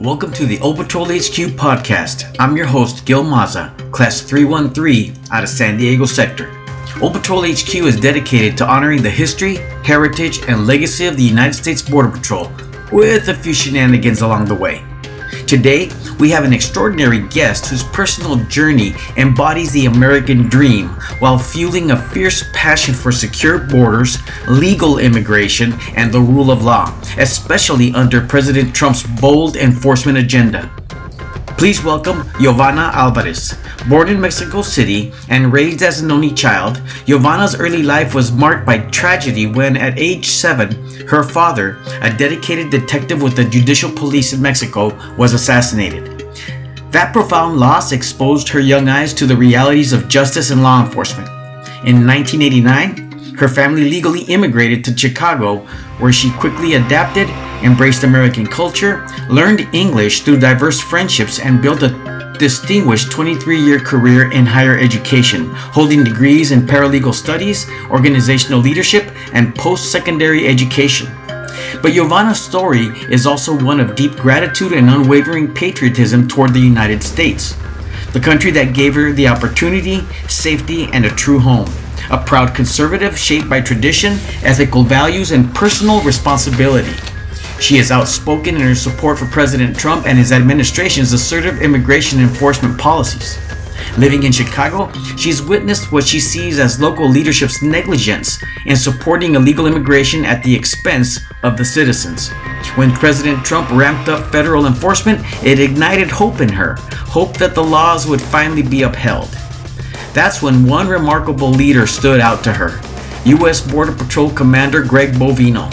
Welcome to the Old Patrol HQ podcast. I'm your host, Gil Maza, Class 313 out of San Diego Sector. Old Patrol HQ is dedicated to honoring the history, heritage, and legacy of the United States Border Patrol, with a few shenanigans along the way. Today, we have an extraordinary guest whose personal journey embodies the American dream while fueling a fierce passion for secure borders, legal immigration, and the rule of law, especially under President Trump's bold enforcement agenda. Please welcome Yovana Alvarez. Born in Mexico City and raised as an only child, Yovana's early life was marked by tragedy when, at age 7, her father, a dedicated detective with the Judicial Police in Mexico, was assassinated. That profound loss exposed her young eyes to the realities of justice and law enforcement. In 1989, her family legally immigrated to Chicago, where she quickly adapted, embraced American culture, learned English through diverse friendships, and built a distinguished 23-year career in higher education, holding degrees in paralegal studies, organizational leadership, and post-secondary education. But Yovana's story is also one of deep gratitude and unwavering patriotism toward the United States, the country that gave her the opportunity, safety, and a true home. A proud conservative shaped by tradition, ethical values, and personal responsibility. She is outspoken in her support for President Trump and his administration's assertive immigration enforcement policies. Living in Chicago, she's witnessed what she sees as local leadership's negligence in supporting illegal immigration at the expense of the citizens. When President Trump ramped up federal enforcement, it ignited hope in her, hope that the laws would finally be upheld. That's when one remarkable leader stood out to her, U.S. Border Patrol Commander Greg Bovino.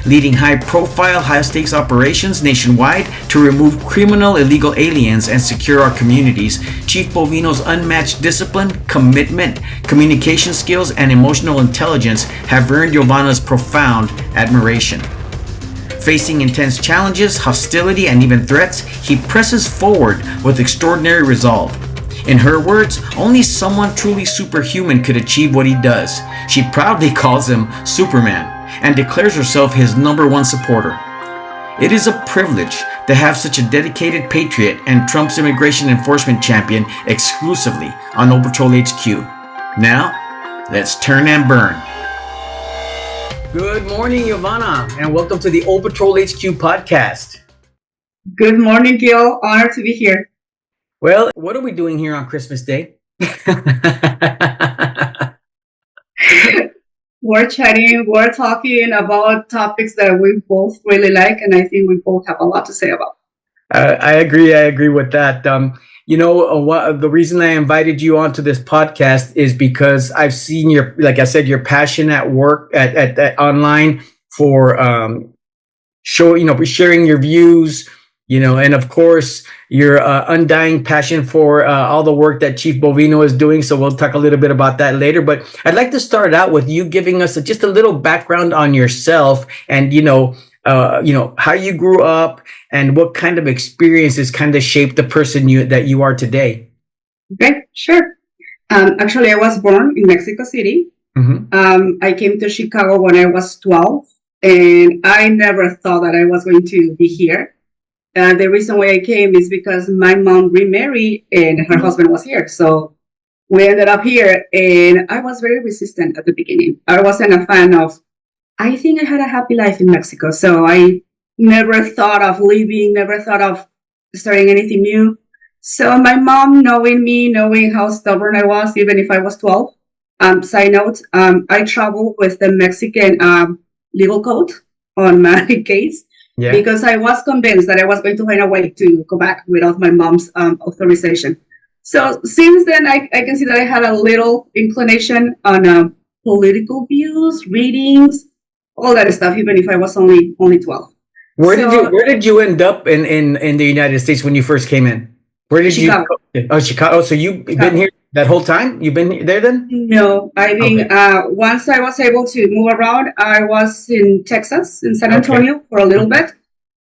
Leading high-profile, high-stakes operations nationwide to remove criminal illegal aliens and secure our communities, Chief Bovino's unmatched discipline, commitment, communication skills, and emotional intelligence have earned Yovana's profound admiration. Facing intense challenges, hostility, and even threats, he presses forward with extraordinary resolve. In her words, only someone truly superhuman could achieve what he does. She proudly calls him Superman and declares herself his #1 supporter. It is a privilege to have such a dedicated patriot and Trump's immigration enforcement champion exclusively on Old Patrol HQ. Now, let's turn and burn. Good morning, Yovana, and welcome to the Old Patrol HQ podcast. Good morning, Gil. Honored to be here. Well, what are we doing here on Christmas Day? We're chatting, we're talking about topics that we both really like, and I think we both have a lot to say about. I agree with that. The reason I invited you onto this podcast is because I've seen your passion at work, at online for sharing your views, and of course, your undying passion for all the work that Chief Bovino is doing. So we'll talk a little bit about that later. But I'd like to start out with you giving us just a little background on yourself and, how you grew up and what kind of experiences kind of shaped the person that you are today. Okay, sure. Actually, I was born in Mexico City. Mm-hmm. I came to Chicago when I was 12, and I never thought that I was going to be here. The reason why I came is because my mom remarried and her husband was here. So we ended up here, and I was very resistant at the beginning. I wasn't a fan of, I think I had a happy life in Mexico. So I never thought of leaving, never thought of starting anything new. So my mom, knowing me, knowing how stubborn I was, even if I was 12, side note, I traveled with the Mexican legal code on my case. Yeah. Because I was convinced that I was going to find a way to go back without my mom's authorization. So since then, I can see that I had a little inclination on political views, readings, all that stuff, even if I was only 12. Where did you end up in the United States when you first came in? Where did Chicago. You? Oh, Chicago. So you've been here that whole time? You've been there then? No, once I was able to move around, I was in Texas, in San Antonio for a little bit.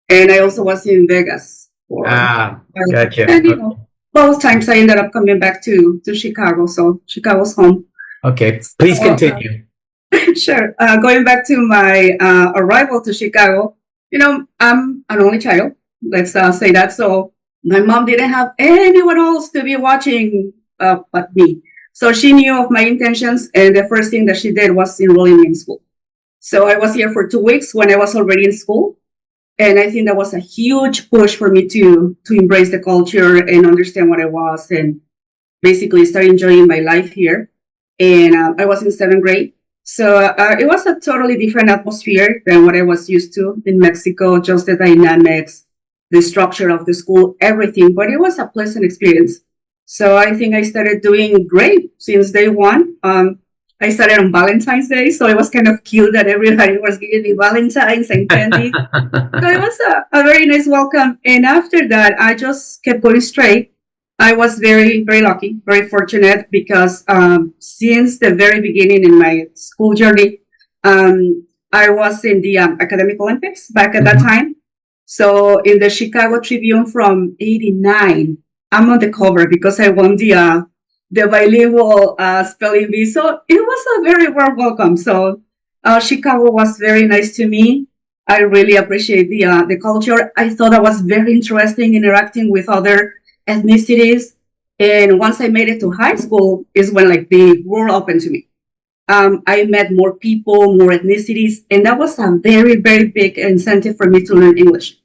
And I also was in Vegas. Gotcha. And, both times I ended up coming back to Chicago. So Chicago's home. Okay, please continue. Sure. Going back to my arrival to Chicago, I'm an only child. Let's say that. So my mom didn't have anyone else to be watching but me. So she knew of my intentions, and the first thing that she did was enrolling me in school. So I was here for 2 weeks when I was already in school. And I think that was a huge push for me to embrace the culture and understand what I was and basically start enjoying my life here. And I was in 7th grade. So it was a totally different atmosphere than what I was used to in Mexico, just the dynamics, the structure of the school, everything. But it was a pleasant experience. So I think I started doing great since day one. I started on Valentine's Day, so it was kind of cute that everybody was giving me Valentines and candy. So it was a very nice welcome. And after that, I just kept going straight. I was very, very lucky, very fortunate because since the very beginning in my school journey, I was in the academic Olympics back at that time. So in the Chicago Tribune from '89, I'm on the cover because I won the bilingual spelling bee. So it was a very warm welcome. So Chicago was very nice to me. I really appreciate the culture. I thought that was very interesting interacting with other ethnicities. And once I made it to high school is when like the world opened to me. I met more people, more ethnicities, and that was a very, very big incentive for me to learn English.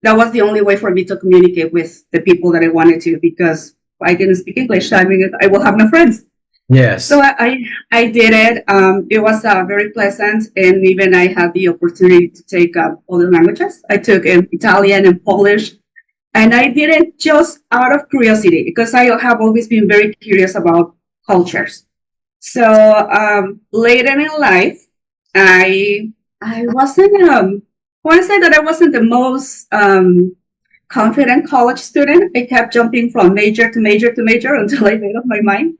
That was the only way for me to communicate with the people that I wanted to, because if I didn't speak English, I mean, I will have no friends. Yes. So I did it. It was very pleasant, and even I had the opportunity to take other languages. I took Italian and Polish, and I did it just out of curiosity because I have always been very curious about cultures. So later in life, I wasn't. I want to say that I wasn't the most confident college student. I kept jumping from major to major to major until I made up my mind.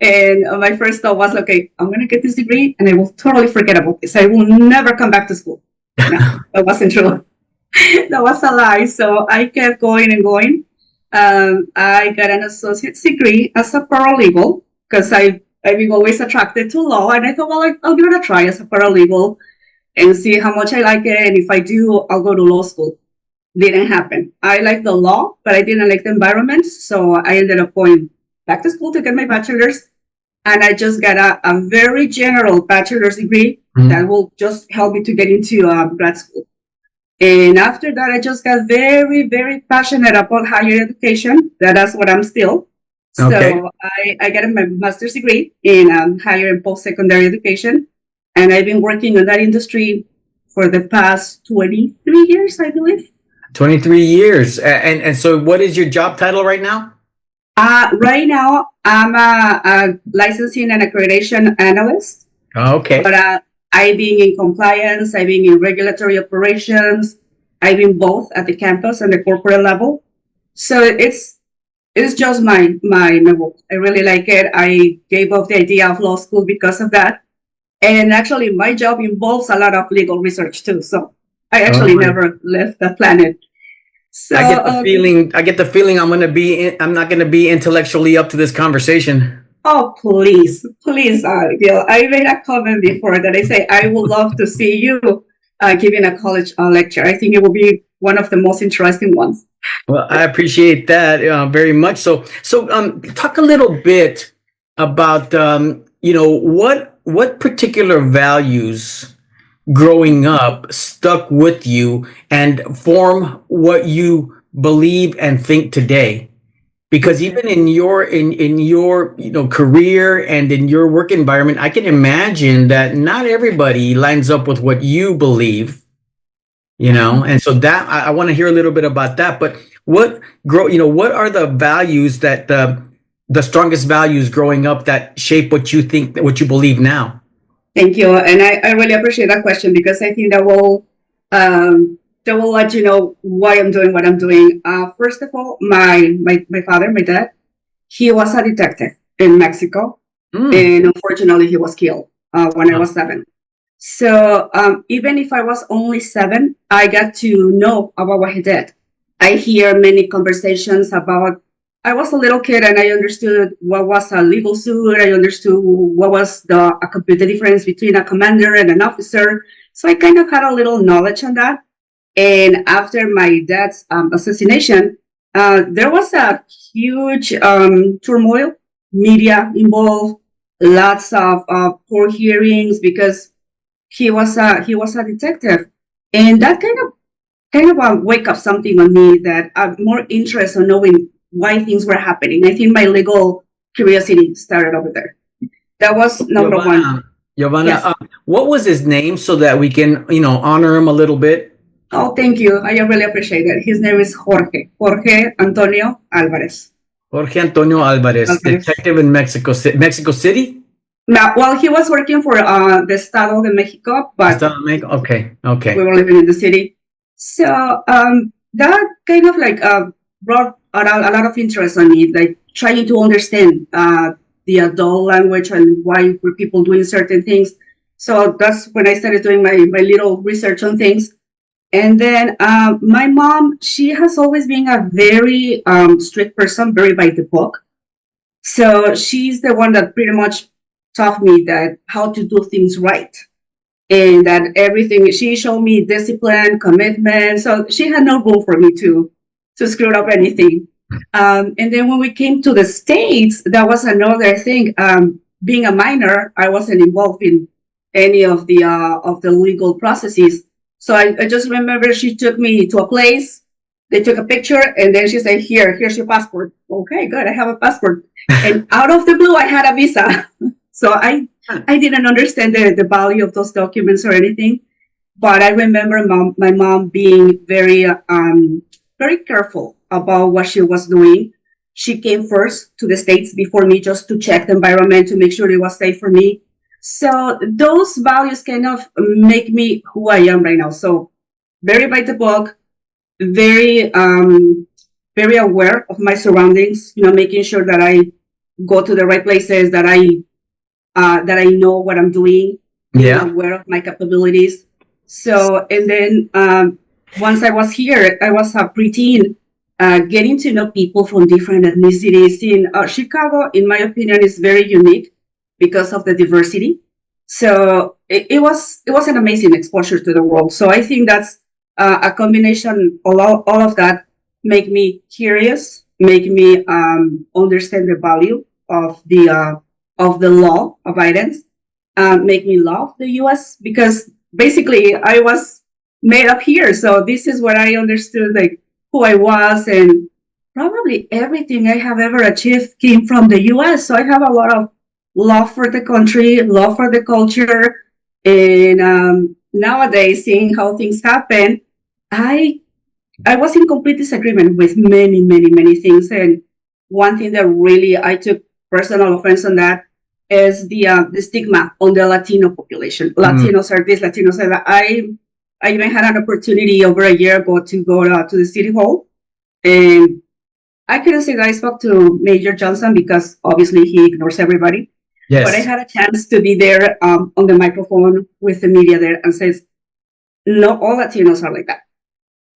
And my first thought was, okay, I'm going to get this degree and I will totally forget about this. I will never come back to school. No, that wasn't true. That was a lie. So I kept going and going. I got an associate's degree as a paralegal because I've been always attracted to law. And I thought, well, I'll give it a try as a paralegal and see how much I like it. And if I do, I'll go to law school. Didn't happen. I like the law, but I didn't like the environment. So I ended up going back to school to get my bachelor's. And I just got a very general bachelor's degree that will just help me to get into grad school. And after that, I just got very, very passionate about higher education. That's what I'm still. Okay. So I got my master's degree in higher and post-secondary education. And I've been working in that industry for the past 23 years, I believe. 23 years. And so what is your job title right now? Right now, I'm a licensing and accreditation analyst. Okay. But I've been in compliance, I've been in regulatory operations, I've been both at the campus and the corporate level. So it's just my work. I really like it. I gave up the idea of law school because of that. And actually, my job involves a lot of legal research too. So I actually never left the planet. So I get the feeling I'm not going to be intellectually up to this conversation. Oh, please, Gil. I made a comment before that I say I would love to see you giving a college lecture. I think it will be one of the most interesting ones. Well, I appreciate that very much. So talk a little bit about what particular values growing up stuck with you and form what you believe and think today. Because even in your career and in your work environment, I can imagine that not everybody lines up with what you believe, and so that I want to hear a little bit about that. But what are the values that the strongest values growing up that shape what you think, what you believe now? Thank you. And I really appreciate that question because I think that will let you know why I'm doing what I'm doing. First of all, my father, my dad, he was a detective in Mexico. And unfortunately, he was killed when I was 7. So even if I was only 7, I got to know about what he did. I hear many conversations about, I was a little kid and I understood what was a legal suit. I understood what was the difference between a commander and an officer. So I kind of had a little knowledge on that. And after my dad's assassination, there was a huge turmoil, media involved, lots of court hearings because he was a detective, and that kind of wake up something on me that I'm more interested in knowing why things were happening. I think my legal curiosity started over there. That was number one. Yovana, Yes. what was his name so that we can, honor him a little bit? Oh, thank you. I really appreciate it. His name is Jorge Antonio Alvarez. Jorge Antonio Alvarez, Alvarez. detective in Mexico City? Now, well, he was working for the Estado de Mexico, but Okay, we okay. were living in the city. So that kind of like brought a lot of interest on me, like trying to understand the adult language and why were people doing certain things. So that's when I started doing my little research on things. And then my mom, she has always been a very strict person, very by the book. So she's the one that pretty much taught me that how to do things right, and that everything she showed me discipline, commitment. So she had no room for me to screw up anything. And then when we came to the States, that was another thing. Being a minor, I wasn't involved in any of the legal processes. So I just remember she took me to a place. They took a picture, and then she said, here's your passport. Okay, good. I have a passport. And out of the blue, I had a visa. So I didn't understand the value of those documents or anything. But I remember my mom being very careful about what she was doing. She came first to the States before me just to check the environment to make sure it was safe for me. So those values kind of make me who I am right now. So very by the book, very very aware of my surroundings, making sure that I go to the right places, that I know what I'm doing, being Yeah. aware of my capabilities. So, and then once I was here, I was a preteen, getting to know people from different ethnicities. In Chicago, in my opinion, is very unique because of the diversity. So it was an amazing exposure to the world. So I think that's a combination. All of that make me curious, make me understand the value of the law abidance, make me love the U.S. because basically I was made up here. So this is where I understood like who I was, and probably everything I have ever achieved came from the U.S. So I have a lot of love for the country, love for the culture, and nowadays seeing how things happen, I I was in complete disagreement with many, many, many things. And one thing that really I took personal offense on that is the stigma on the Latino population. Latinos are this, Latinos are that. I even had an opportunity over a year ago to go to the city hall, and I couldn't say that I spoke to Major Johnson because obviously he ignores everybody. But I Yes. had a chance to be there on the microphone with the media there and says, not all Latinos are like that.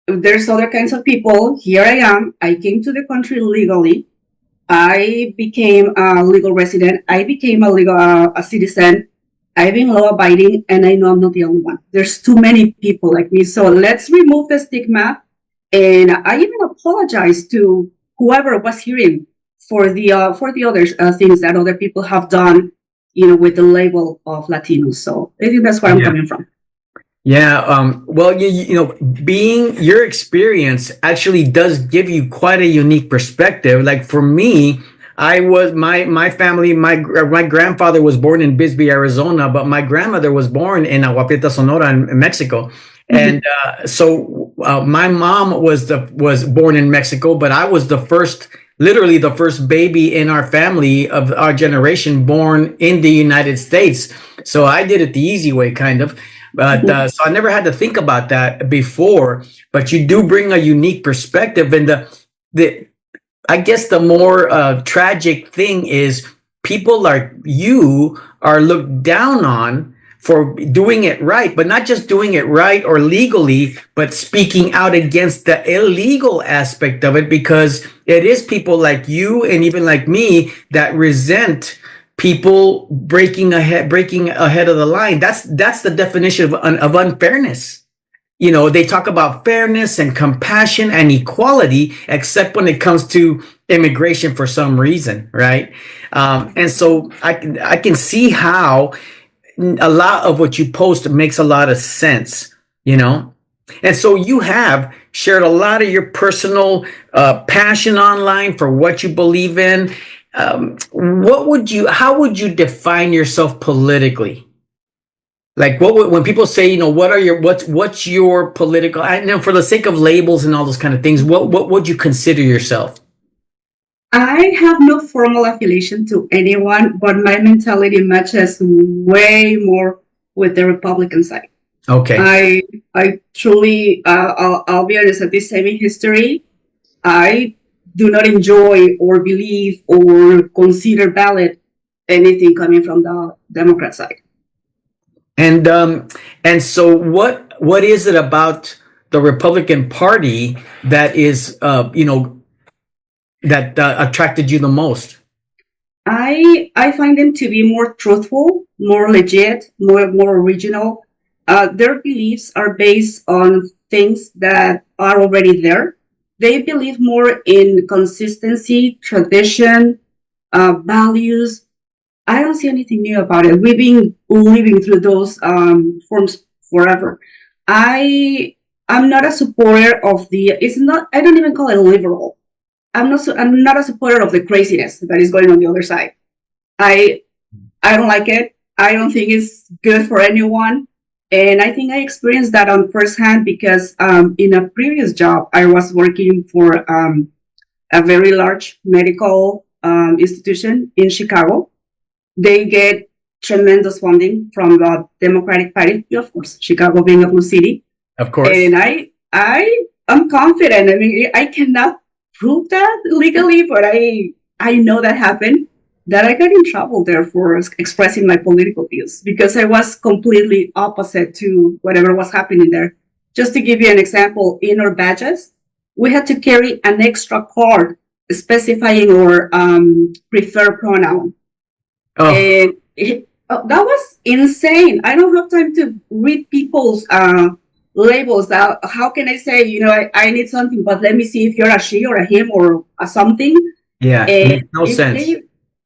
There's other kinds of people. Here I am. I came to the country legally. I became a legal resident. I became a citizen. I've been law abiding, and I know I'm not the only one. There's too many people like me. So let's remove the stigma. And I even apologize to whoever was hearing for the other things that other people have done, with the label of Latinos. So I think that's where I'm Yeah. coming from. Yeah. Well, being your experience actually does give you quite a unique perspective. Like for me, I was my family. My grandfather was born in Bisbee, Arizona, but my grandmother was born in Agua Prieta, Sonora, in Mexico. And so my mom was born in Mexico, but I was literally the first baby in our family of our generation born in the United States. So I did it the easy way, kind of. But so I never had to think about that before. But you do bring a unique perspective, and the I guess the more tragic thing is people like you are looked down on for doing it right, but not just doing it right or legally, but speaking out against the illegal aspect of it, because it is people like you and even like me that resent people breaking ahead of the line. That's the definition of unfairness. they talk about fairness and compassion and equality, except when it comes to immigration for some reason, right? And so I can see how a lot of what you post makes a lot of sense, And so you have shared a lot of your personal passion online for what you believe in. How would you define yourself politically? Like when people say, what's your political, for the sake of labels and all those kind of things, what would you consider yourself? I have no formal affiliation to anyone, but my mentality matches way more with the Republican side. Okay. I truly, I'll be honest, at this time in history, I do not enjoy or believe or consider valid anything coming from the Democrat side. And so what is it about the Republican Party that is that attracted you the most? I find them to be more truthful, more legit, more original. Their beliefs are based on things that are already there. They believe more in consistency, tradition, values. I don't see anything new about it. We've been living through those forms forever. I'm not a supporter of the. It's not. I don't even call it liberal. I'm not a supporter of the craziness that is going on the other side. I I don't like it. I don't think it's good for anyone. And I think I experienced that on firsthand because in a previous job, I was working for a very large medical institution in Chicago. They get tremendous funding from the Democratic Party, of course, Chicago being a blue city. Of course. And I'm confident. I mean, I cannot prove that legally, but I know that happened. That I got in trouble there for expressing my political views because I was completely opposite to whatever was happening there. Just to give you an example, in our badges, we had to carry an extra card specifying our preferred pronoun. Oh. And that was insane. I don't have time to read people's labels. How can I say, I need something, but let me see if you're a she or a him or a something. Yeah, it makes no sense.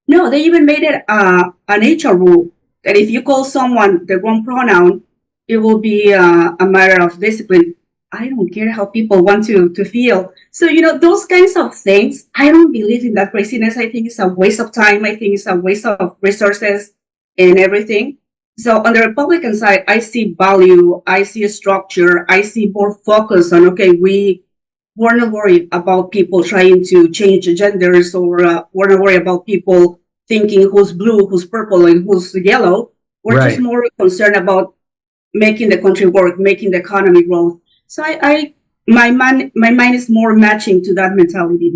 They even made it an HR rule that if you call someone the wrong pronoun, it will be a matter of discipline. I don't care how people want to feel. So, those kinds of things, I don't believe in that craziness. I think it's a waste of time. I think it's a waste of resources and everything. So on the Republican side, I see value. I see a structure. I see more focus on, okay, we're not worried about people trying to change genders or we're not worried about people thinking who's blue, who's purple, and who's yellow. We're just more concerned about making the country work, making the economy grow. So my mind is more matching to that mentality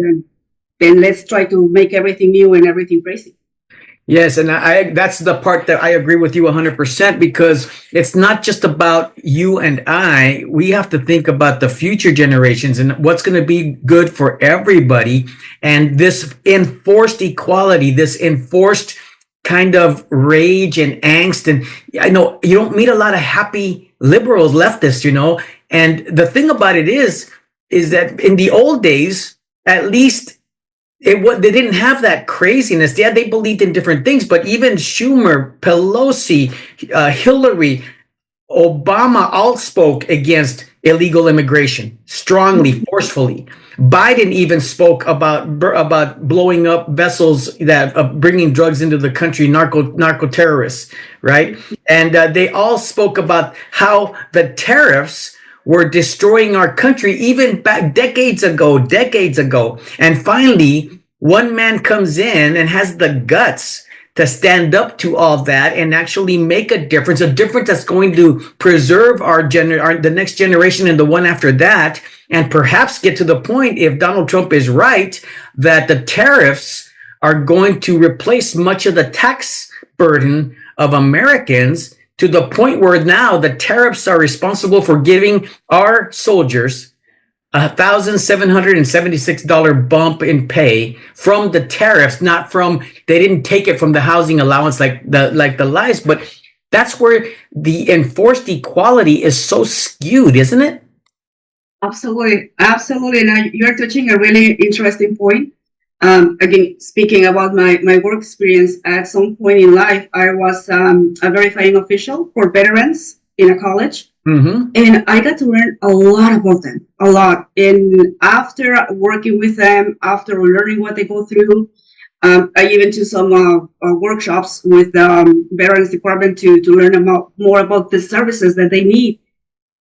than let's try to make everything new and everything crazy. Yes, and that's the part that I agree with you 100% because it's not just about you and I. We have to think about the future generations and what's going to be good for everybody. And this enforced equality, this enforced kind of rage and angst. And I know you don't meet a lot of happy liberals, leftists, And the thing about it is that in the old days, at least, they didn't have that craziness. Yeah, they believed in different things, but even Schumer, Pelosi, Hillary, Obama all spoke against illegal immigration strongly, forcefully. Biden even spoke about blowing up vessels that bringing drugs into the country, narco terrorists, right? And they all spoke about how the tariffs were destroying our country even back decades ago. And finally, one man comes in and has the guts to stand up to all that and actually make a difference that's going to preserve the next generation and the one after that, and perhaps get to the point, if Donald Trump is right, that the tariffs are going to replace much of the tax burden of Americans, to the point where now the tariffs are responsible for giving our soldiers $1,776 bump in pay from the tariffs, not from, they didn't take it from the housing allowance like the lies, but That's where the enforced equality is so skewed, isn't it? Absolutely, absolutely. Now you're touching a really interesting point. Again, speaking about my work experience, at some point in life, I was a verifying official for veterans in a college. Mm-hmm. And I got to learn a lot about them, a lot. And after working with them, after learning what they go through, I even took some workshops with Veterans Department to learn more about the services that they need.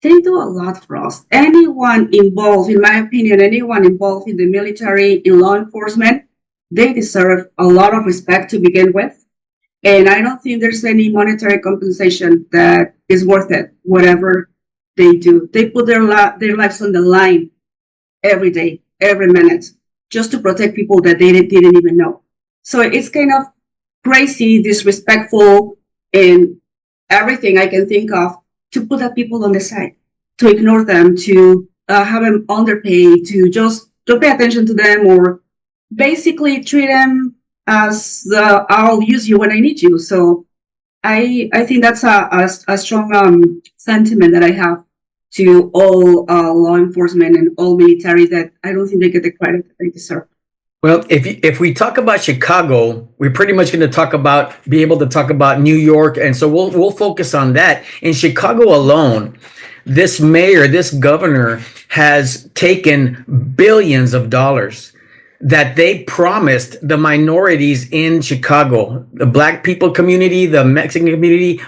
They do a lot for us. Anyone involved, in my opinion, anyone involved in the military, in law enforcement, they deserve a lot of respect to begin with. And I don't think there's any monetary compensation that is worth it, whatever they do. They put their lives on the line every day, every minute, just to protect people that they didn't even know. So it's kind of crazy, disrespectful, and everything I can think of to put that people on the side, to ignore them, to have them underpaid, to just don't pay attention to them, or basically treat them as I'll use you when I need you. So I think that's a strong sentiment that I have to all law enforcement and all military, that I don't think they get the credit that they deserve. Well, if we talk about Chicago, we're pretty much going to be able to talk about New York, and so we'll focus on that. In Chicago alone, this mayor, this governor has taken billions of dollars that they promised the minorities in Chicago, the Black people community, the Mexican community,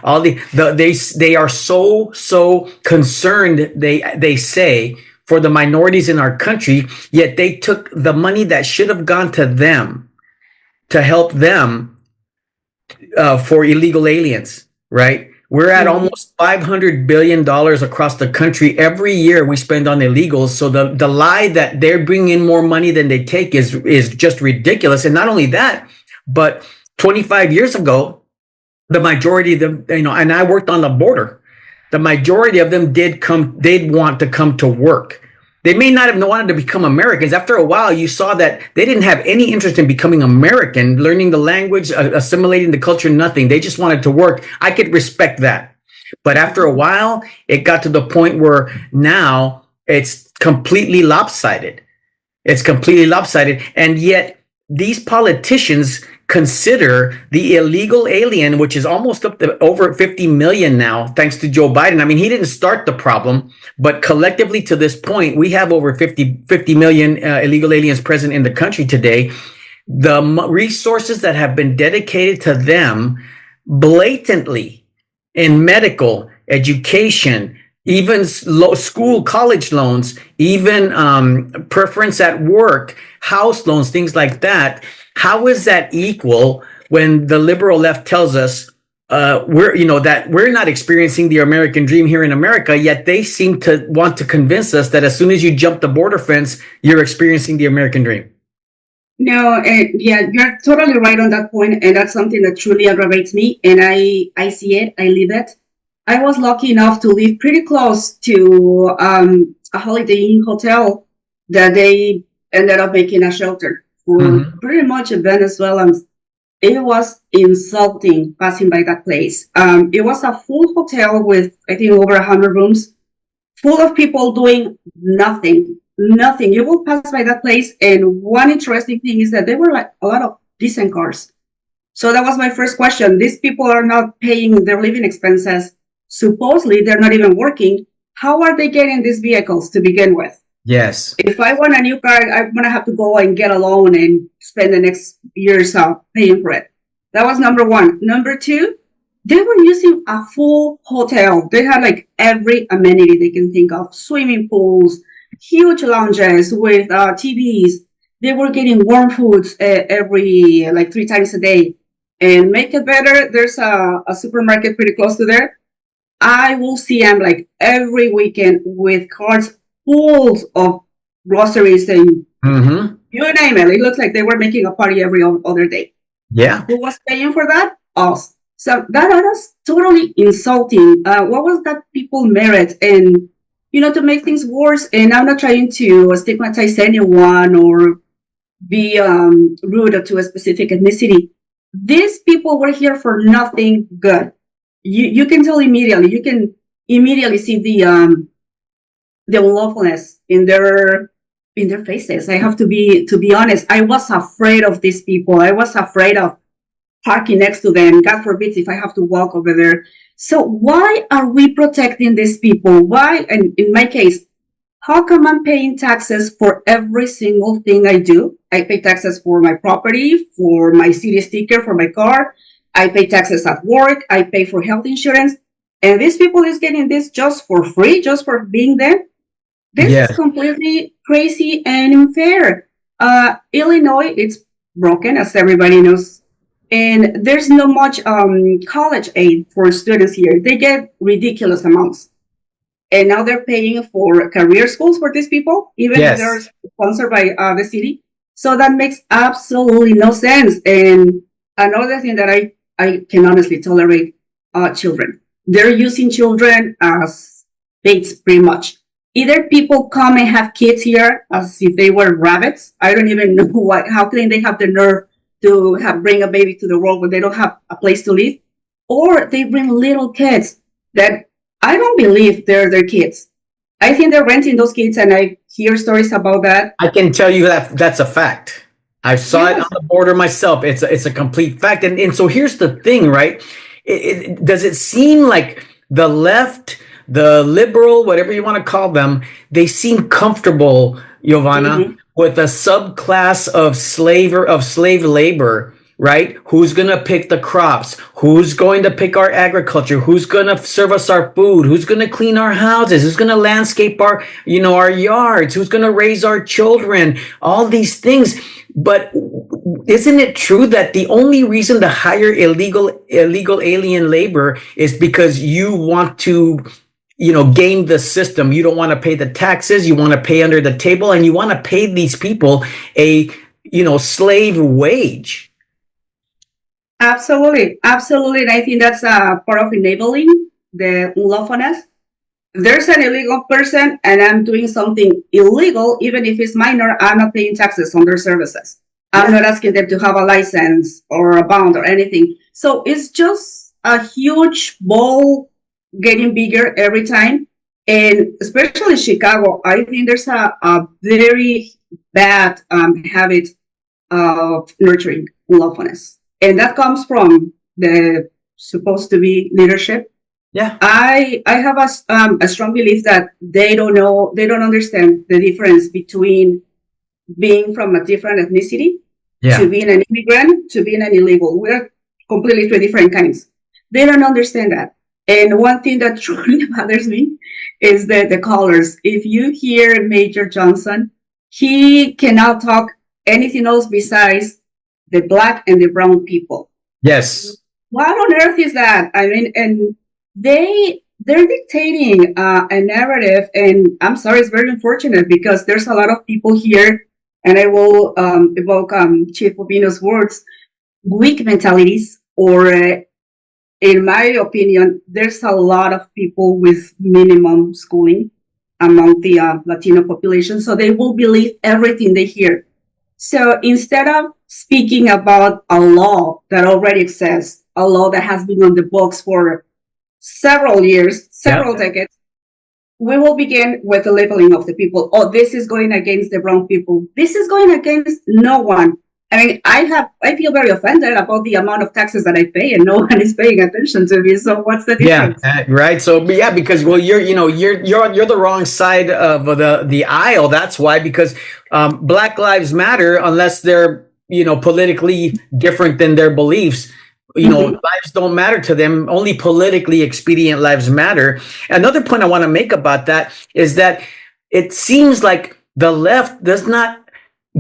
they are so concerned, they say, for the minorities in our country, yet they took the money that should have gone to them to help them for illegal aliens, right? We're at almost $500 billion across the country every year we spend on illegals. So the lie that they're bringing in more money than they take is just ridiculous. And not only that, but 25 years ago, the majority of them, and I worked on the border, the majority of them they'd want to come to work. They may not have wanted to become Americans. After a while, you saw that they didn't have any interest in becoming American, learning the language, assimilating the culture, nothing. They just wanted to work. I could respect that. But after a while, it got to the point where now it's completely lopsided. It's completely lopsided. And yet these politicians consider the illegal alien, which is almost up to over 50 million now, thanks to Joe Biden. I mean, he didn't start the problem, but collectively to this point, we have over 50 million illegal aliens present in the country today. The resources that have been dedicated to them blatantly in medical, education, even school, college loans, even preference at work, house loans, things like that. How is that equal when the liberal left tells us that we're not experiencing the American dream here in America, yet they seem to want to convince us that as soon as you jump the border fence, you're experiencing the American dream? No, yeah, you're totally right on that point, and that's something that truly aggravates me, and I see it, I live it. I was lucky enough to live pretty close to a Holiday Inn hotel that they ended up making a shelter for pretty much Venezuelans. It was insulting passing by that place. It was a full hotel with, I think, over 100 rooms, full of people doing nothing. You will pass by that place, and one interesting thing is that there were like a lot of decent cars. So that was my first question. These people are not paying their living expenses. Supposedly, they're not even working. How are they getting these vehicles to begin with? Yes. If I want a new car, I'm going to have to go and get a loan and spend the next years paying for it. That was number one. Number two, they were using a full hotel. They had like every amenity they can think of. Swimming pools, huge lounges with TVs. They were getting warm foods every 3 times a day. And make it better, there's a supermarket pretty close to there. I will see them like every weekend with carts full of groceries and you name it. It looks like they were making a party every other day. Yeah. Who was paying for that? Us. So that was totally insulting. What was that people merit? And, to make things worse, and I'm not trying to stigmatize anyone or be rude to a specific ethnicity. These people were here for nothing good. you can tell immediately. You can immediately see the unlawfulness in their faces. I have to be honest. I was afraid of these people. I was afraid of parking next to them. God forbid if I have to walk over there. So why are we protecting these people? Why? And in my case, how come I'm paying taxes for every single thing I do? I pay taxes for my property, for my city sticker, for my car. I pay taxes at work. I pay for health insurance. And these people is getting this just for free, just for being there. This is completely crazy and unfair. Illinois, it's broken, as everybody knows. And there's not much college aid for students here. They get ridiculous amounts. And now they're paying for career schools for these people, even if they're sponsored by the city. So that makes absolutely no sense. And another thing that I can honestly tolerate, children. They're using children as baits, pretty much. Either people come and have kids here as if they were rabbits. I don't even know how can they have the nerve to bring a baby to the world when they don't have a place to live. Or they bring little kids that I don't believe they're their kids. I think they're renting those kids, and I hear stories about that. I can tell you that that's a fact. I saw it on the border myself. It's a complete fact. And so here's the thing, right? Does it seem like the left, the liberal, whatever you want to call them, they seem comfortable, Yovana, with a subclass of slave labor, right? Who's going to pick the crops? Who's going to pick our agriculture? Who's going to serve us our food? Who's going to clean our houses? Who's going to landscape our yards? Who's going to raise our children? All these things. But isn't it true that the only reason to hire illegal alien labor is because you want to, game the system? You don't want to pay the taxes. You want to pay under the table, and you want to pay these people a, slave wage. Absolutely. And I think that's a part of enabling the unlawfulness. There's an illegal person and I'm doing something illegal, even if it's minor, I'm not paying taxes on their services. I'm not asking them to have a license or a bond or anything. So it's just a huge ball getting bigger every time. And especially Chicago, I think there's a very bad habit of nurturing unlawfulness. And that comes from the supposed to be leadership. Yeah, I have a strong belief that they don't understand the difference between being from a different ethnicity to being an immigrant to being an illegal. We're completely two different kinds. They don't understand that. And one thing that truly bothers me is the colors. If you hear Major Johnson, he cannot talk anything else besides the black and the brown people. Yes. What on earth is that? I mean, and they're dictating a narrative, and I'm sorry, it's very unfortunate because there's a lot of people here, and I will evoke Chief Obino's words, weak mentalities, or in my opinion, there's a lot of people with minimum schooling among the Latino population, so they will believe everything they hear. So instead of speaking about a law that already exists, a law that has been on the books for several years, several decades, we will begin with the labeling of the people. Oh, this is going against the brown people. This is going against no one. I mean, I feel very offended about the amount of taxes that I pay, and no one is paying attention to me. So what's the difference? Yeah, right. So because you're the wrong side of the aisle. That's why, because Black Lives Matter, unless they're politically different than their beliefs, lives don't matter to them. Only politically expedient lives matter. Another point I want to make about that is that it seems like the left does not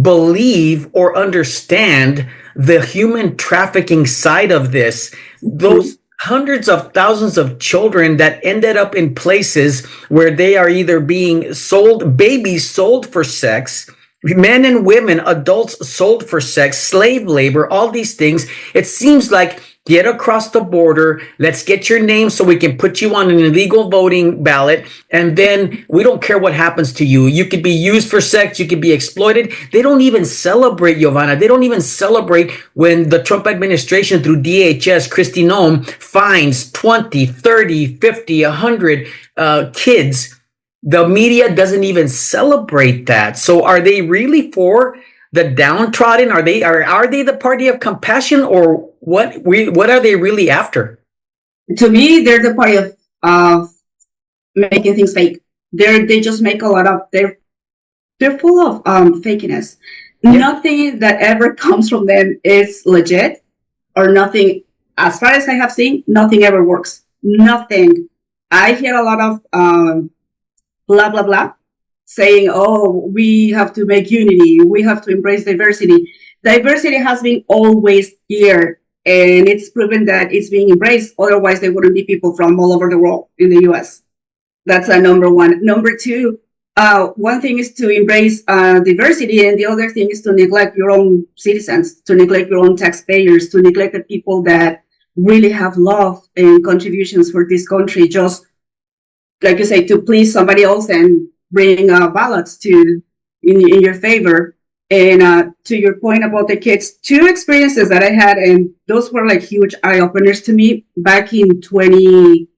believe or understand the human trafficking side of this. Those hundreds of thousands of children that ended up in places where they are either being sold, babies sold for sex, men and women, adults sold for sex, slave labor, all these things. It seems like get across the border. Let's get your name so we can put you on an illegal voting ballot. And then we don't care what happens to you. You could be used for sex. You could be exploited. They don't even celebrate, Yovana. They don't even celebrate when the Trump administration through DHS, Kristi Noem, fines 20, 30, 50, 100 kids. The media doesn't even celebrate that. So are they really for the downtrodden? Are they the party of compassion, or what are they really after? To me, they're the party of making things fake. They just make a lot of they're full of fakeness. Yeah. Nothing that ever comes from them is legit, or nothing. As far as I have seen, nothing ever works. Nothing. I hear a lot of blah blah blah, saying, oh, we have to make unity, we have to embrace diversity. Diversity has been always here, and it's proven that it's being embraced. Otherwise, there wouldn't be people from all over the world in the US. That's number one. Number two, one thing is to embrace diversity, and the other thing is to neglect your own citizens, to neglect your own taxpayers, to neglect the people that really have love and contributions for this country, just like you say, to please somebody else and bring ballots in your favor. And to your point about the kids, two experiences that I had, and those were like huge eye openers to me back in 23.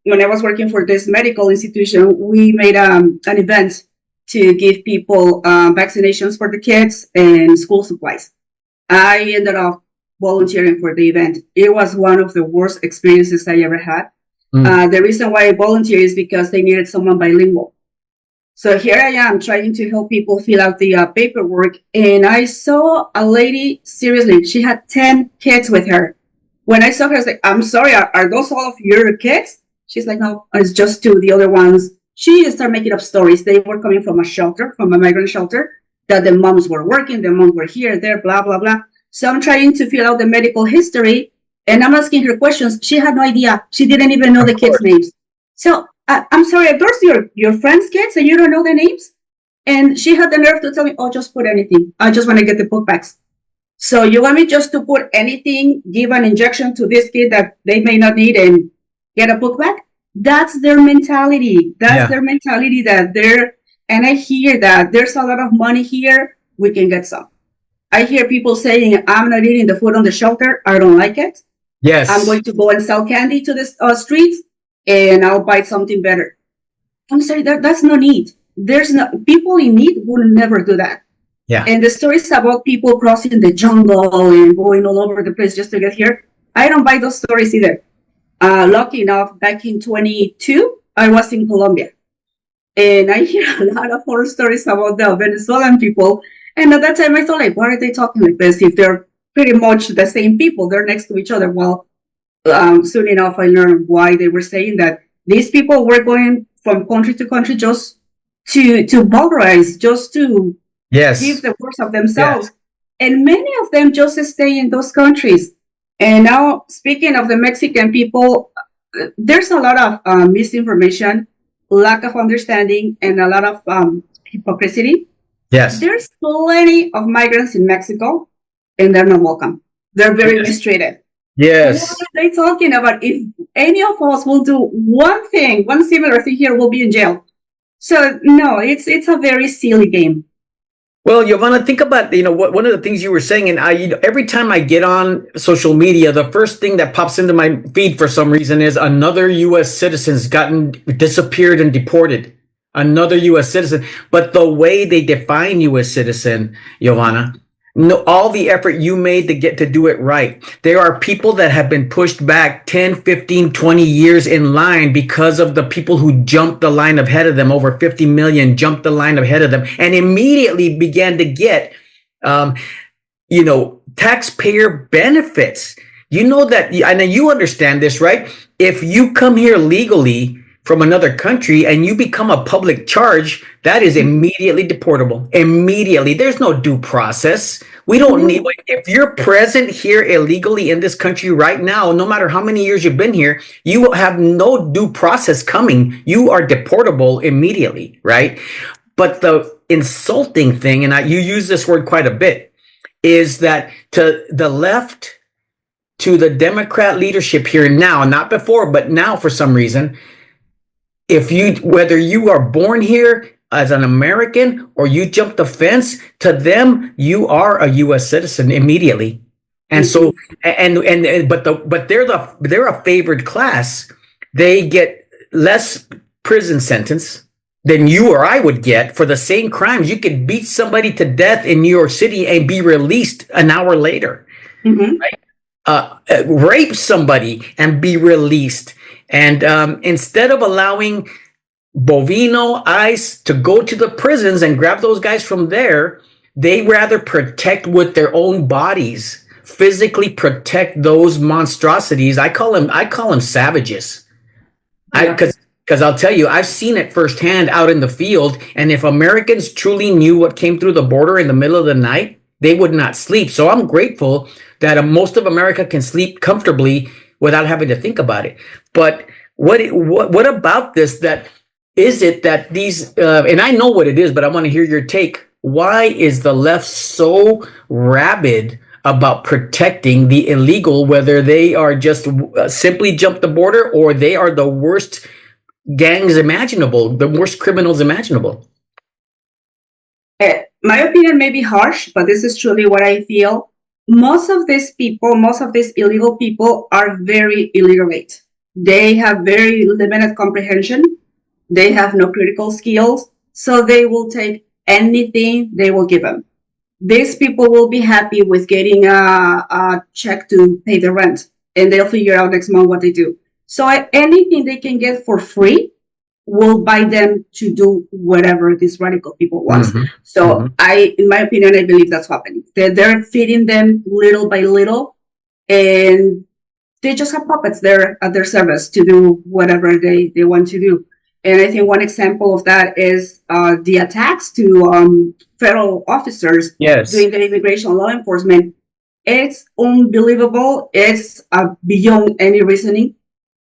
When I was working for this medical institution, we made an event to give people vaccinations for the kids and school supplies. I ended up volunteering for the event. It was one of the worst experiences I ever had. The reason why I volunteered is because they needed someone bilingual. So here I am trying to help people fill out the paperwork, and I saw a lady, seriously, she had 10 kids with her. When I saw her, I was like, I'm sorry, are those all of your kids? She's like, no, it's just two. The other ones, she started making up stories. They were coming from a migrant shelter, that the moms were working, the moms were here, there, blah, blah, blah. So I'm trying to fill out the medical history, and I'm asking her questions. She had no idea. She didn't even know the kids' names. So I'm sorry, are those your friends' kids and you don't know their names? And she had the nerve to tell me, oh, just put anything. I just want to get the book backs. So you want me just to put anything, give an injection to this kid that they may not need and get a book back? That's their mentality. That's their mentality and I hear that there's a lot of money here. We can get some. I hear people saying, I'm not eating the food on the shelter. I don't like it. Yes. I'm going to go and sell candy to the streets, and I'll buy something better. I'm sorry, that's no need. People in need would never do that. Yeah. And the stories about people crossing the jungle and going all over the place just to get here, I don't buy those stories either. Lucky enough, back in 22, I was in Colombia. And I hear a lot of horror stories about the Venezuelan people. And at that time, I thought, like, why are they talking like this if they're pretty much the same people? They're next to each other. Well, soon enough, I learned why they were saying that these people were going from country to country just to vulgarize, just to give the worst of themselves. Yes. And many of them just stay in those countries. And now, speaking of the Mexican people, there's a lot of misinformation, lack of understanding, and a lot of hypocrisy. Yes. There's plenty of migrants in Mexico, and they're not welcome. They're very mistreated. Yes. What are they talking about? If any of us will do one similar thing here, we'll be in jail. So no, it's a very silly game. Well, Yovana, think about, one of the things you were saying, and every time I get on social media, the first thing that pops into my feed for some reason is another U.S. citizen's disappeared and deported. Another U.S. citizen. But the way they define U.S. citizen, Yovana, all the effort you made to get to do it right. There are people that have been pushed back 10, 15, 20 years in line because of the people who jumped the line ahead of them. Over 50 million jumped the line ahead of them and immediately began to get, taxpayer benefits. You know that, I know you understand this, right? If you come here legally from another country and you become a public charge, that is immediately deportable. Immediately. There's no due process. We don't need, if you're present here illegally in this country right now, no matter how many years you've been here, you have no due process coming. You are deportable immediately, right? But the insulting thing, and you use this word quite a bit, is that to the left, to the Democrat leadership here now, not before, but now for some reason, whether you are born here as an American or you jump the fence, to them, you are a U.S. citizen immediately. And so, but they're a favored class. They get less prison sentence than you or I would get for the same crimes. You could beat somebody to death in New York City and be released an hour later. Right? Rape somebody and be released. And instead of allowing Bovino, ICE to go to the prisons and grab those guys from there, they rather protect with their own bodies, physically protect those monstrosities. I call them savages. Because I'll tell you, I've seen it firsthand out in the field. And if Americans truly knew what came through the border in the middle of the night, they would not sleep. So I'm grateful that most of America can sleep comfortably without having to think about it. But what about this? That is it that these, and I know what it is, but I want to hear your take. Why is the left so rabid about protecting the illegal, whether they are just simply jump the border or they are the worst gangs imaginable, the worst criminals imaginable? My opinion may be harsh, but this is truly what I feel. Most of these illegal people are very illiterate. They have very limited comprehension. They have no critical skills. So they will take anything they will give them. These people will be happy with getting a check to pay the rent, and they'll figure out next month what they do. So anything they can get for free will buy them to do whatever these radical people want. So in my opinion, I believe that's happening. They're feeding them little by little, and they just have puppets there at their service to do whatever they want to do. And I think one example of that is the attacks to federal officers doing the immigration law enforcement. It's unbelievable. It's beyond any reasoning.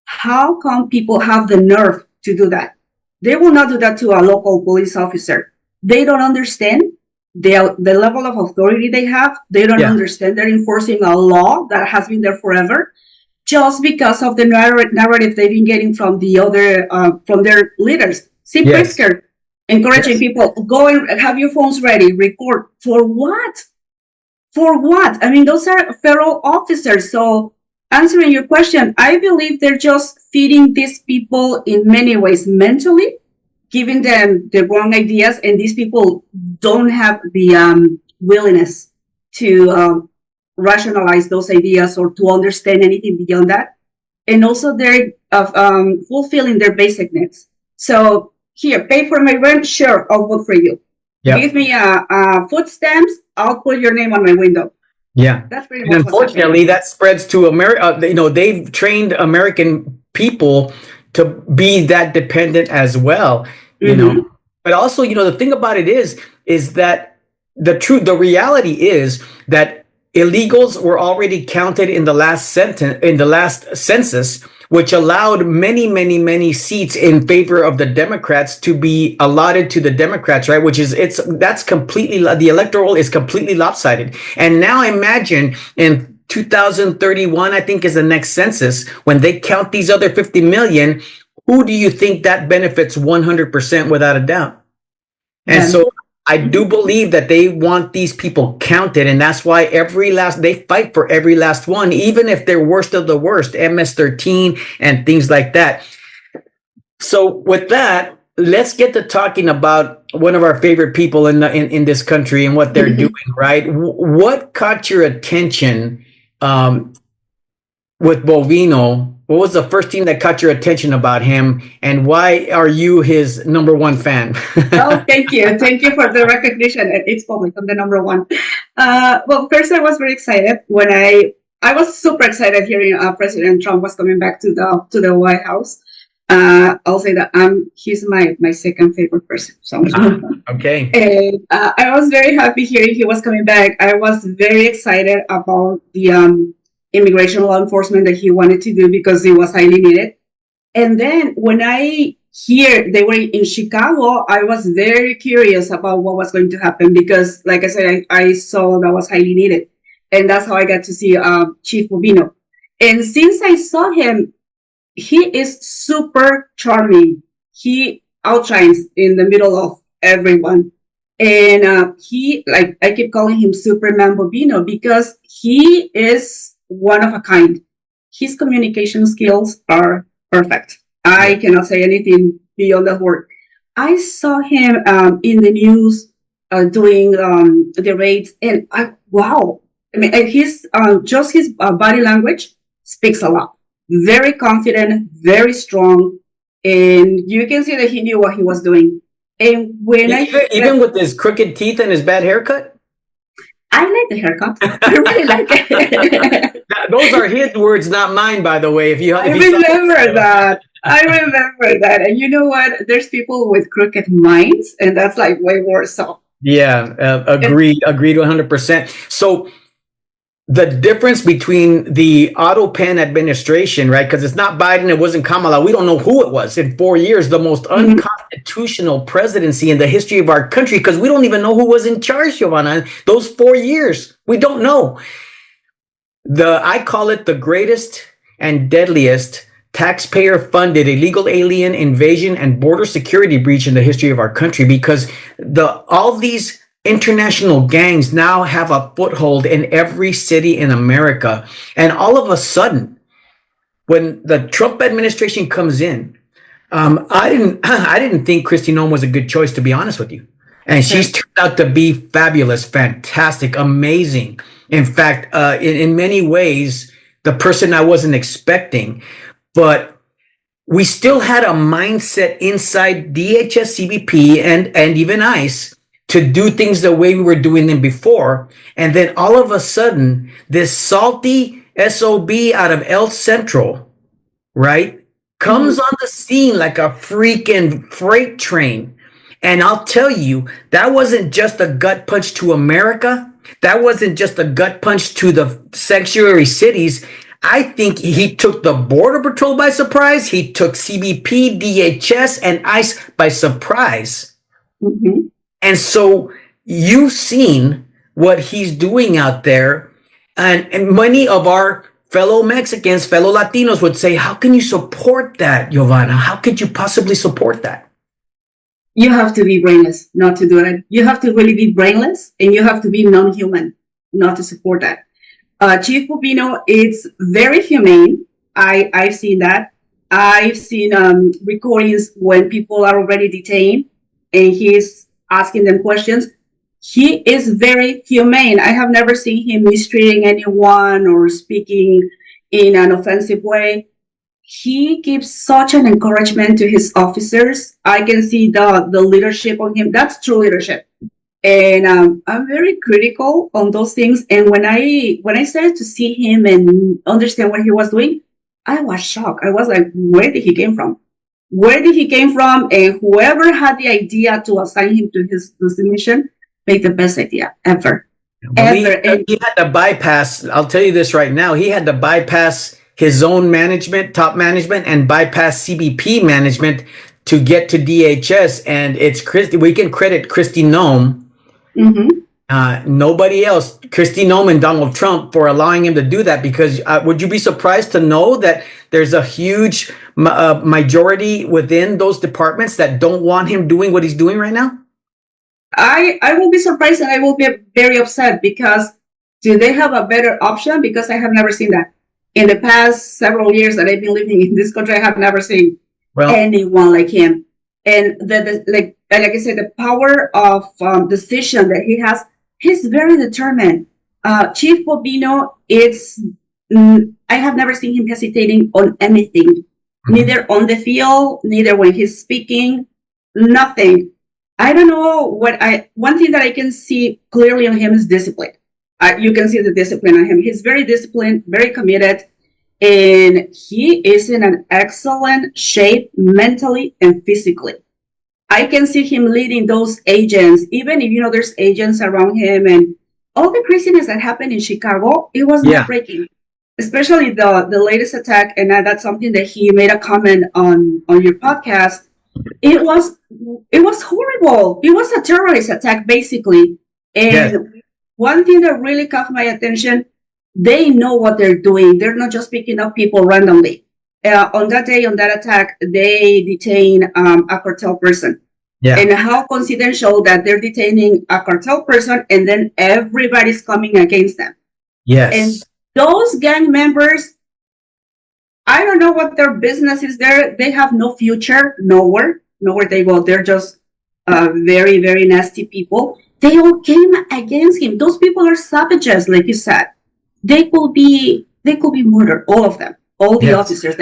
How come people have the nerve to do that? They will not do that to a local police officer. They don't understand the level of authority they have. They don't understand they're enforcing a law that has been there forever, just because of the narrative they've been getting from the other, from their leaders. See, Pritzker encouraging people, go and have your phones ready, record. For what? For what? I mean, those are federal officers. So answering your question, I believe they're just feeding these people in many ways mentally, giving them the wrong ideas, and these people don't have the willingness to rationalize those ideas or to understand anything beyond that. And also they're fulfilling their basic needs. So here, pay for my rent, sure, I'll vote for you. Give me food stamps, I'll put your name on my window. That's pretty much. Unfortunately, that spreads to America. They've trained American people to be that dependent as well. You know, but also, the thing about it is that the reality is that illegals were already counted in the last census, which allowed many seats in favor of the Democrats to be allotted to the Democrats, right? That's completely, the electoral is completely lopsided. And now imagine in 2031, I think is the next census, when they count these other 50 million, who do you think that benefits 100% without a doubt? And so I do believe that they want these people counted, and that's why they fight for every last one, even if they're worst of the worst, MS-13 and things like that. So with that, let's get to talking about one of our favorite people in this country and what they're doing, right? What caught your attention with Bovino? What was the first thing that caught your attention about him, and why are you his number one fan? Oh, thank you. Thank you for the recognition. It's public. I'm the number one. Well, first, I was very excited when I was super excited hearing President Trump was coming back to the White House. I'll say that he's my second favorite person. So okay. And I was very happy hearing he was coming back. I was very excited about the immigration law enforcement that he wanted to do because it was highly needed. And then when I Here, they were in Chicago. I was very curious about what was going to happen because, like I said, I saw that was highly needed. And that's how I got to see Chief Bobino. And since I saw him, he is super charming. He outshines in the middle of everyone. And he, like, I keep calling him Superman Bobino because he is one of a kind. His communication skills are perfect. I cannot say anything beyond that word. I saw him in the news doing the raids, and wow. I mean, and his just his body language speaks a lot. Very confident, very strong, and you can see that he knew what he was doing. And when even with his crooked teeth and his bad haircut, I like the haircut. I really like it. Those are his words, not mine, by the way. I remember that. And you know what? There's people with crooked minds, and that's like way worse. So yeah, agreed 100%. So the difference between the Otto Penn administration, right? Because it's not Biden, it wasn't Kamala. We don't know who it was in 4 years, the most unconstitutional presidency in the history of our country, because we don't even know who was in charge, Yovana. Those 4 years, we don't know. I call it the greatest and deadliest taxpayer-funded illegal alien invasion and border security breach in the history of our country, because all these international gangs now have a foothold in every city in America. And all of a sudden, when the Trump administration comes in, I didn't think Kristi Noem was a good choice, to be honest with you. And she's turned out to be fabulous, fantastic, amazing. In fact, in many ways, the person I wasn't expecting. But we still had a mindset inside DHS, CBP, and even ICE to do things the way we were doing them before. And then all of a sudden, this salty SOB out of El Centro, right, comes on the scene like a freaking freight train. And I'll tell you, that wasn't just a gut punch to America. That wasn't just a gut punch to the sanctuary cities. I think he took the Border Patrol by surprise. He took CBP, DHS, and ICE by surprise. Mm-hmm. And so you've seen what he's doing out there. And many of our fellow Mexicans, fellow Latinos would say, how can you support that, Yovana? How could you possibly support that? You have to be brainless not to do it. You have to really be brainless, and you have to be non-human not to support that. Chief Bobino is very humane. I've seen that. I've seen recordings when people are already detained and he's asking them questions. He is very humane. I have never seen him mistreating anyone or speaking in an offensive way. He gives such an encouragement to his officers. I can see the leadership on him. That's true leadership. And I'm very critical on those things. And when I started to see him and understand what he was doing, I was shocked. I was like, where did he came from? Where did he came from? And whoever had the idea to assign him to this mission made the best idea ever. Well, he had to bypass, I'll tell you this right now, he had to bypass his own management, top management, and bypass CBP management to get to DHS. And we can credit Kristi Noem. Mm-hmm. Nobody else, Kristi Noem and Donald Trump, for allowing him to do that, because would you be surprised to know that there's a huge majority within those departments that don't want him doing what he's doing right now? I will be surprised, and I will be very upset, because do they have a better option? Because I have never seen that. In the past several years that I've been living in this country, I have never seen anyone like him. And like I said, the power of decision that he has, he's very determined. Chief Bobino, I have never seen him hesitating on anything, neither on the field, neither when he's speaking, nothing. I don't know one thing that I can see clearly on him is discipline. You can see the discipline on him. He's very disciplined, very committed, and he is in an excellent shape mentally and physically. I can see him leading those agents, even if, there's agents around him, and all the craziness that happened in Chicago, it was not breaking, especially the latest attack. And that's something that he made a comment on your podcast. It was horrible. It was a terrorist attack, basically. And one thing that really caught my attention, they know what they're doing. They're not just picking up people randomly. On that day, on that attack, they detained a cartel person. Yeah. And how coincidental that they're detaining a cartel person and then everybody's coming against them. Yes. And those gang members, I don't know what their business is there. They have no future, nowhere they go. They're just very, very nasty people. They all came against him. Those people are savages, like you said. They could be murdered, all of them, all the officers.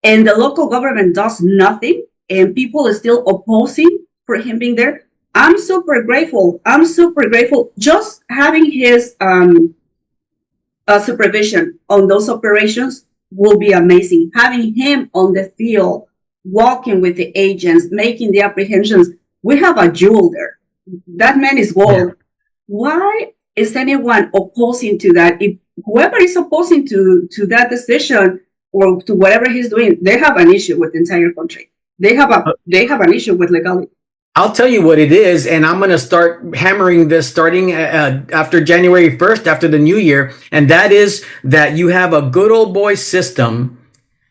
And the local government does nothing, and people are still opposing for him being there. I'm super grateful. Just having his supervision on those operations will be amazing. Having him on the field, walking with the agents, making the apprehensions. We have a jewel there. That man is gold. Yeah. Why is anyone opposing to that? If whoever is opposing to that decision or to whatever he's doing, they have an issue with the entire country. They have an issue with legality. I'll tell you what it is, and I'm going to start hammering this starting after January 1st, after the new year, and that is that you have a good old boy system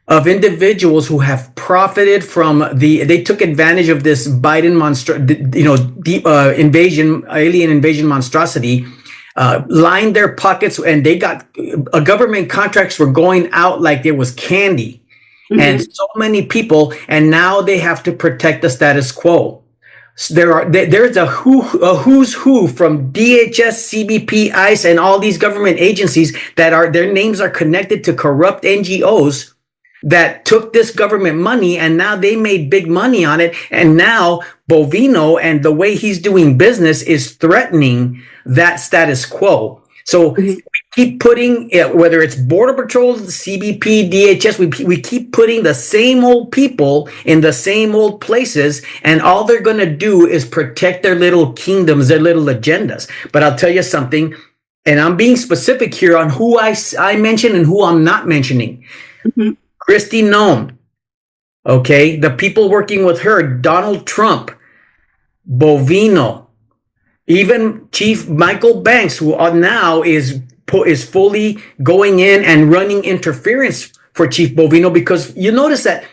of individuals who have profited from they took advantage of this Biden alien invasion monstrosity, lined their pockets, and they got government contracts were going out like it was candy. Mm-hmm. And so many people, and now they have to protect the status quo. So there's a who's who from DHS, CBP, ICE, and all these government agencies that their names are connected to corrupt NGOs that took this government money, and now they made big money on it. And now Bovino and the way he's doing business is threatening that status quo. So we keep putting, whether it's Border Patrol, CBP, DHS, we keep putting the same old people in the same old places, and all they're going to do is protect their little kingdoms, their little agendas. But I'll tell you something, and I'm being specific here on who I mention and who I'm not mentioning. Mm-hmm. Kristi Noem, okay, the people working with her, Donald Trump, Bovino, even Chief Michael Banks, who now is fully going in and running interference for Chief Bovino, because you notice that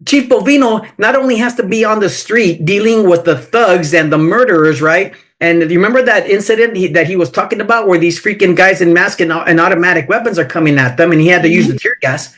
Chief Bovino not only has to be on the street dealing with the thugs and the murderers, right? And you remember that incident that he was talking about where these freaking guys in masks and automatic weapons are coming at them and he had to use the tear gas?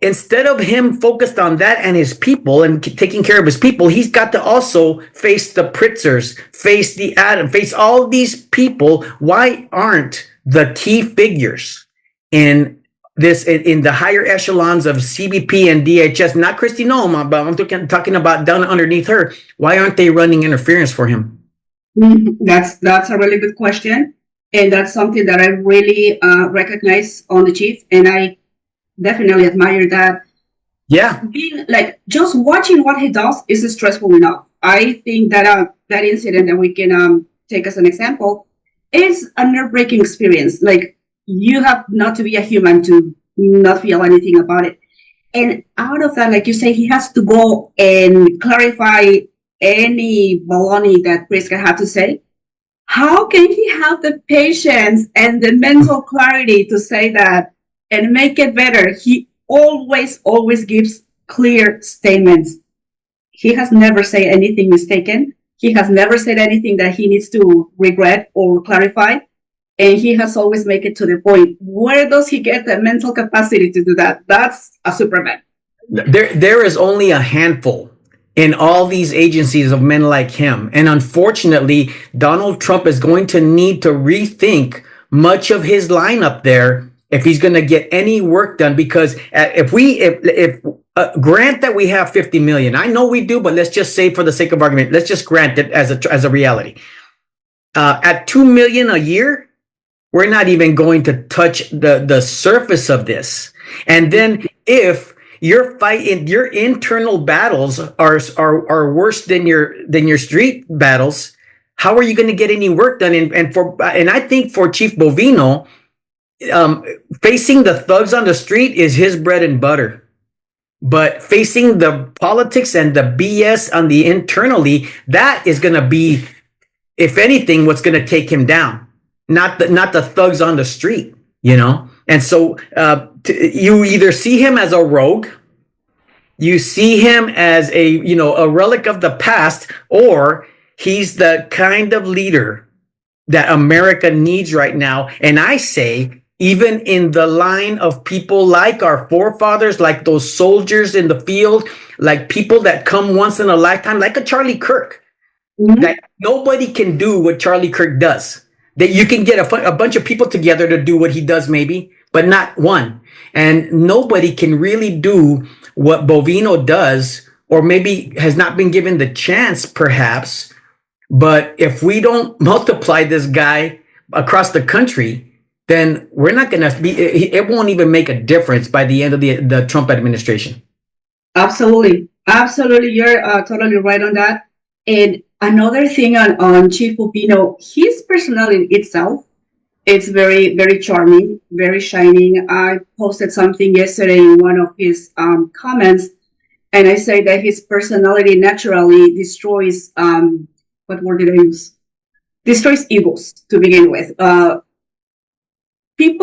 Instead of him focused on that and his people and taking care of his people, he's got to also face the Pritzers, face the Adam, face all these people. Why aren't the key figures in the higher echelons of CBP and DHS, not Kristi Noem, but I'm talking about down underneath her, why aren't they running interference for him? That's a really good question. And that's something that I really recognize on the chief. And I definitely admire that. Yeah. Being just watching what he does is stressful enough. I think that that incident that we can take as an example is a nerve-wracking experience. Like, you have not to be a human to not feel anything about it. And out of that, like you say, he has to go and clarify any baloney that Pritzker had to say. How can he have the patience and the mental clarity to say that and make it better? He always gives clear statements. He has never said anything mistaken. He has never said anything that he needs to regret or clarify. And he has always made it to the point. Where does he get the mental capacity to do that? That's a Superman. There is only a handful in all these agencies of men like him. And unfortunately, Donald Trump is going to need to rethink much of his lineup there if he's going to get any work done. Because if grant that we have 50 million, I know we do, but let's just say for the sake of argument, let's just grant it as a reality. At 2 million a year, we're not even going to touch the surface of this. And then if your internal battles are worse than your street battles, how are you going to get any work done? And I think for Chief Bovino, facing the thugs on the street is his bread and butter. But facing the politics and the BS on the internally, that is going to be, if anything, what's going to take him down, not the thugs on the street, you know. And so you either see him as a rogue, you see him as a relic of the past, or he's the kind of leader that America needs right now. And I say, even in the line of people like our forefathers, like those soldiers in the field, like people that come once in a lifetime, like a Charlie Kirk, that nobody can do what Charlie Kirk does. That you can get a bunch of people together to do what he does, maybe, but not one. And nobody can really do what Bovino does, or maybe has not been given the chance, perhaps. But if we don't multiply this guy across the country, then we're not going to be, it won't even make a difference by the end of the Trump administration. Absolutely. Absolutely. You're totally right on that. And another thing on Chief Bovino, his personality itself, it's very, very charming, very shining. I posted something yesterday in one of his comments, and I say that his personality naturally destroys, what word did I use? Destroys egos to begin with. Chief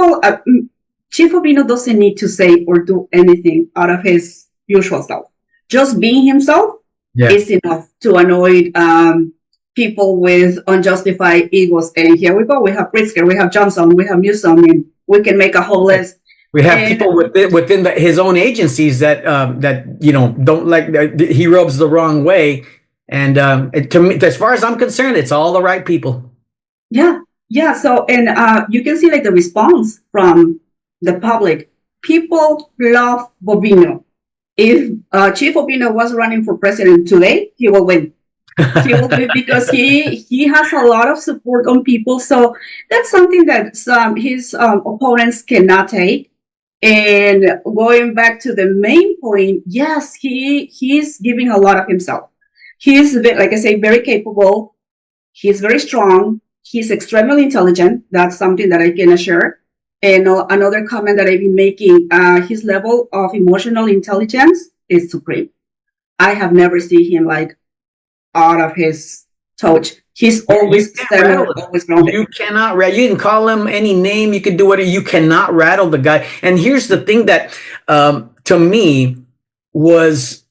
Bovino doesn't need to say or do anything out of his usual self. Just being himself is enough to annoy people with unjustified egos. And here we go. We have Pritzker, we have Johnson, we have Newsom, and we can make a whole list. We have people within his own agencies that don't like. He rubs the wrong way. And to me, as far as I'm concerned, it's all the right people. Yeah. So, and you can see like the response from the public. People love Bovino. If Chief Bovino was running for president today, he will win. He will win because he has a lot of support on people. So that's something that his opponents cannot take. And going back to the main point, yes, he's giving a lot of himself. He's, like I say, very capable. He's very strong. He's extremely intelligent. That's something that I can assure. And another comment that I've been making, his level of emotional intelligence is supreme. I have never seen him like out of his touch. He's always centered, always grounded. You cannot rattle. You can call him any name. You can do whatever. You cannot rattle the guy. And here's the thing that, to me, was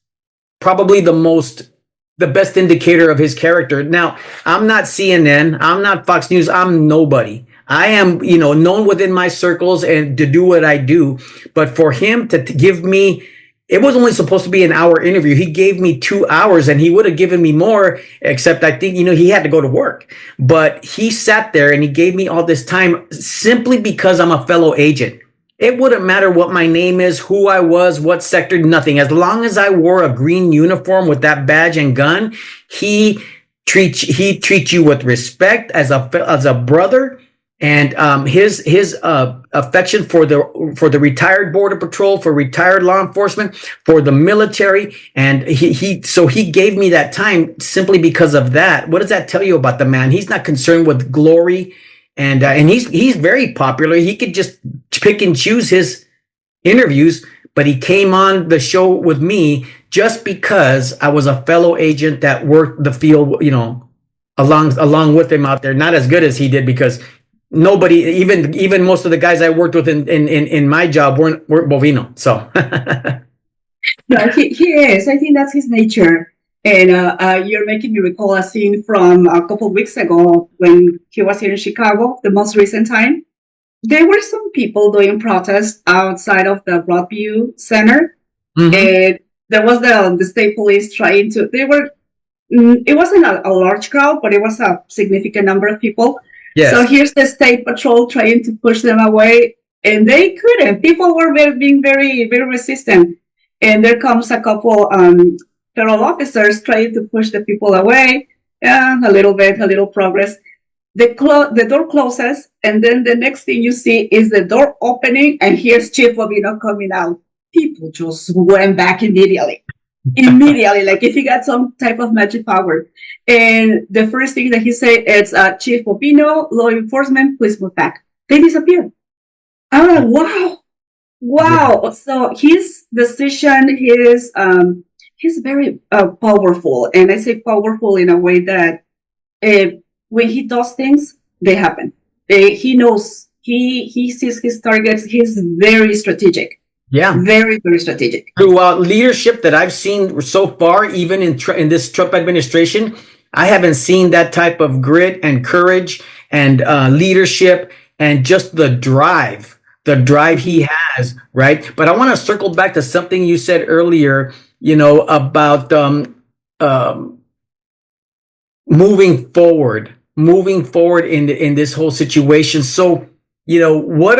probably the best indicator of his character. Now, I'm not CNN. I'm not Fox News. I'm nobody. I am, known within my circles and to do what I do. But for him to give me, it was only supposed to be an hour interview. He gave me 2 hours, and he would have given me more, except I think, he had to go to work. But he sat there and he gave me all this time simply because I'm a fellow agent. It wouldn't matter what my name is, who I was, what sector, nothing. As long as I wore a green uniform with that badge and gun, he treats you with respect as a brother. And his affection for the retired Border Patrol, for retired law enforcement, for the military, and he gave me that time simply because of that. What does that tell you about the man? He's not concerned with glory, and he's very popular. He could just pick and choose his interviews, but he came on the show with me just because I was a fellow agent that worked the field, along with him out there. Not as good as he did, because nobody, even most of the guys I worked with in my job weren't Bovino. So no, he is. I think that's his nature. And you're making me recall a scene from a couple of weeks ago when he was here in Chicago, the most recent time. There were some people doing protests outside of the Worldview Center. Mm-hmm. And there was the state police trying to, it wasn't a large crowd, but it was a significant number of people. Yes. So here's the state patrol trying to push them away, and they couldn't. People were being very, very resistant. And there comes a couple federal officers trying to push the people away. A little progress. The door closes, and then the next thing you see is the door opening, and here's Chief Bovino coming out. People just went back immediately, like if he got some type of magic power. And the first thing that he said is, Chief Bovino, law enforcement, please move back. They disappear. I'm like, wow. Yeah. So he's decision, he's very powerful, and I say powerful in a way that when he does things, they happen. He knows, he sees his targets. He's very strategic. Yeah, very, very strategic. Throughout leadership that I've seen so far, even in this Trump administration, I haven't seen that type of grit and courage and leadership and just the drive he has, right? But I want to circle back to something you said earlier, about moving forward in this whole situation. So, what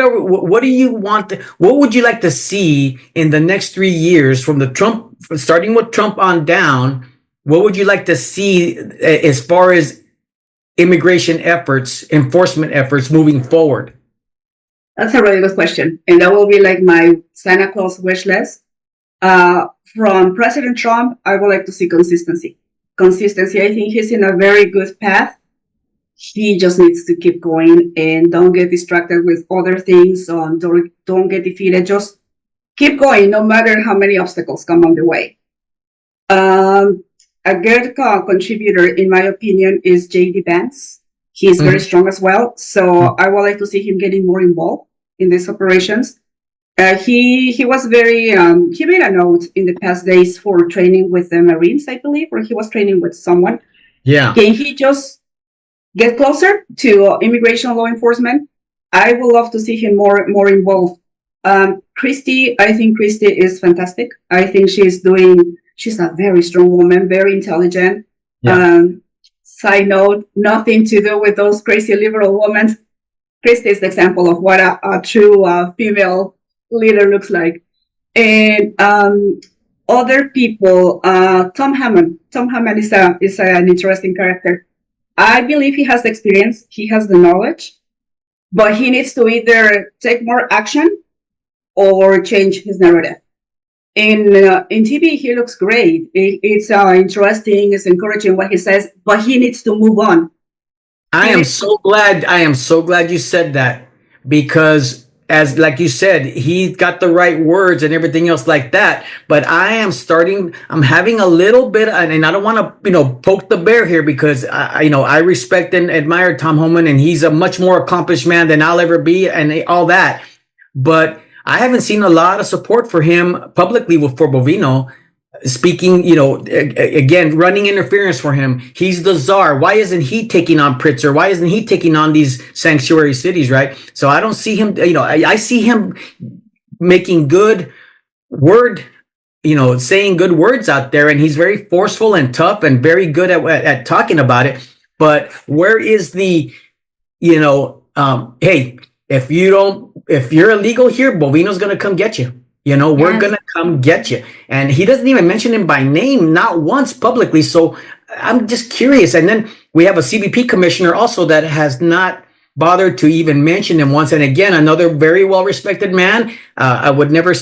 do you want? What would you like to see in the next 3 years from starting with Trump on down? What would you like to see as far as immigration efforts, enforcement efforts moving forward? That's a really good question. And that will be like my Santa Claus wish list. From President Trump, I would like to see consistency. I think he's in a very good path. He just needs to keep going and don't get distracted with other things. Don't get defeated. Just keep going, no matter how many obstacles come on the way. A good contributor, in my opinion, is J.D. Vance. He's very strong as well. So I would like to see him getting more involved in these operations. He was very, he made a note in the past days for training with the Marines, I believe, or he was training with someone. Yeah. Can he just get closer to immigration law enforcement? I would love to see him more involved. Christie, I think Christie is fantastic. I think she's a very strong woman, very intelligent. Yeah. Side note, nothing to do with those crazy liberal women. Christie is the example of what a true female leader looks like. And other people, Tom Hammond. Tom Hammond is an interesting character. I believe he has the experience, he has the knowledge, but he needs to either take more action or change his narrative. In TV, he looks great. It's interesting, it's encouraging what he says, but he needs to move on. I am so glad you said that, because like you said, he got the right words and everything else like that. But I'm having a little bit, and I don't want to, poke the bear here, because I respect and admire Tom Homan, and he's a much more accomplished man than I'll ever be and all that. But I haven't seen a lot of support for him publicly for Bovino. Speaking, again, running interference for him. He's the czar. Why isn't he taking on Pritzker? Why isn't he taking on these sanctuary cities, right? So I don't see him, I see him making good word, saying good words out there. And he's very forceful and tough and very good at talking about it. But where is the, hey, if you're illegal here, Bovino's going to come get you. We're going to come get you. And he doesn't even mention him by name, not once publicly. So I'm just curious. And then we have a CBP commissioner also that has not bothered to even mention him once. And again, another very well-respected man. I would never,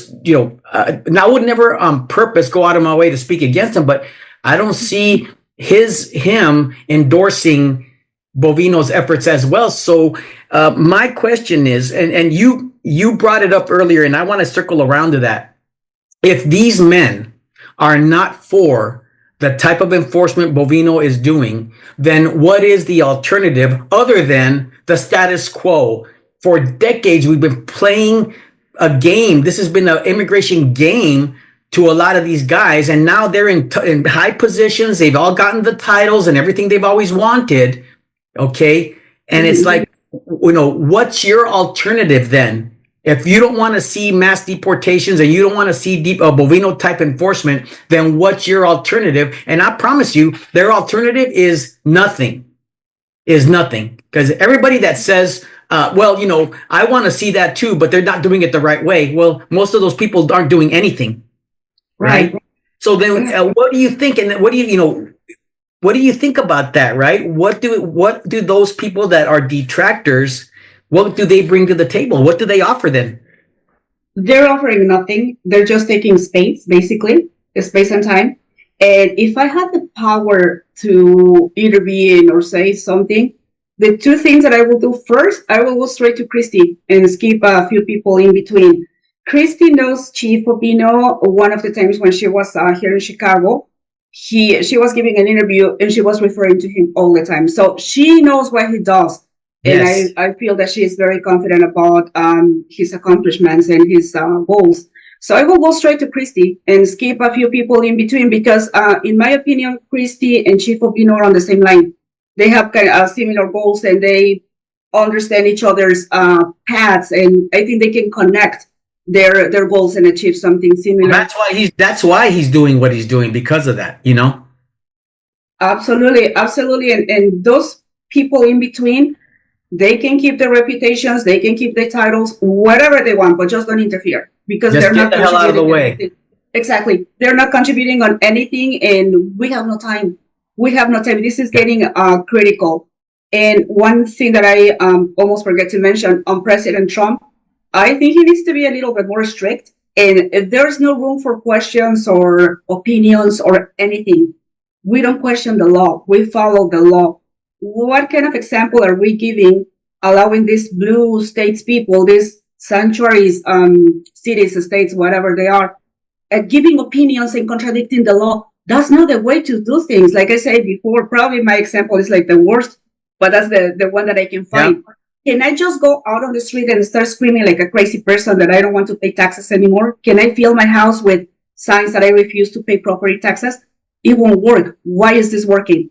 on purpose go out of my way to speak against him, but I don't see him endorsing Bovino's efforts as well. So my question is, and you brought it up earlier, and I want to circle around to that. If these men are not for the type of enforcement Bovino is doing, then what is the alternative other than the status quo? For decades, we've been playing a game. This has been an immigration game to a lot of these guys, and now they're in high positions. They've all gotten the titles and everything they've always wanted. Okay. And it's like, what's your alternative then? If you don't want to see mass deportations and you don't want to see Bovino type enforcement, then what's your alternative? And I promise you, their alternative is nothing. Because everybody that says, I want to see that too, but they're not doing it the right way. Well, most of those people aren't doing anything. Right. So then what do you think? And what do you think about that? Right. What do those people that are detractors, what do they bring to the table? What do they offer then? They're offering nothing. They're just taking space, basically, space and time. And if I had the power to intervene or say something, the two things that I will do first, I will go straight to Christie and skip a few people in between. Christy knows Chief Opino. One of the times when she was here in Chicago, she was giving an interview and she was referring to him all the time. So she knows what he does. Yes. And I feel that she is very confident about his accomplishments and his goals. So I will go straight to Christy and skip a few people in between because, in my opinion, Christy and Chief Opino are on the same line. They have kind of similar goals and they understand each other's paths, and I think they can connect their goals and achieve something similar. That's why he's doing what he's doing, because of that, you know. Absolutely. And those people in between, they can keep their reputations, they can keep their titles, whatever they want, but just don't interfere because just they're get not the hell out of the way. Exactly. They're not contributing on anything, and we have no time. This is getting critical. And one thing that I almost forget to mention on President Trump, I think he needs to be a little bit more strict. And there's no room for questions or opinions or anything. We don't question the law. We follow the law. What kind of example are we giving, allowing these blue states people, these sanctuaries, cities, states, whatever they are, giving opinions and contradicting the law? That's not the way to do things. Like I said before, probably my example is like the worst, but that's the one that I can find. Yeah. Can I just go out on the street and start screaming like a crazy person that I don't want to pay taxes anymore? Can I fill my house with signs that I refuse to pay property taxes? It won't work. Why is this working?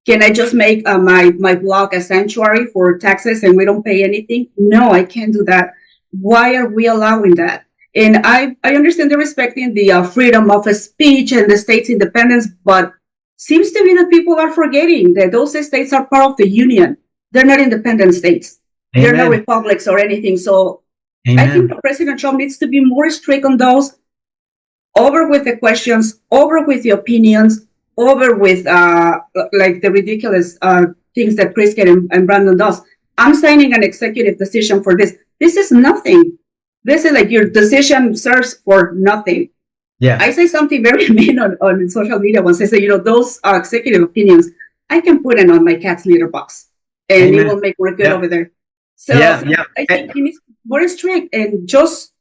Can I just make my blog a sanctuary for taxes and we don't pay anything? No, I can't do that. Why are we allowing that? And I understand they're respecting the freedom of speech and the state's independence, but seems to be that people are forgetting that those states are part of the union. They're not independent states. Amen. They're not republics or anything. So Amen. I think President Trump needs to be more strict on those. Over with the questions, over with the opinions, over with like the ridiculous things that Kristen and Brandon does. I'm signing an executive decision for this. This is nothing. This is like your decision serves for nothing. Yeah. I say something very mean on social media once. I say, those executive opinions, I can put it on my cat's litter box and Amen. It will make work good over there. So I think he needs to be more strict and just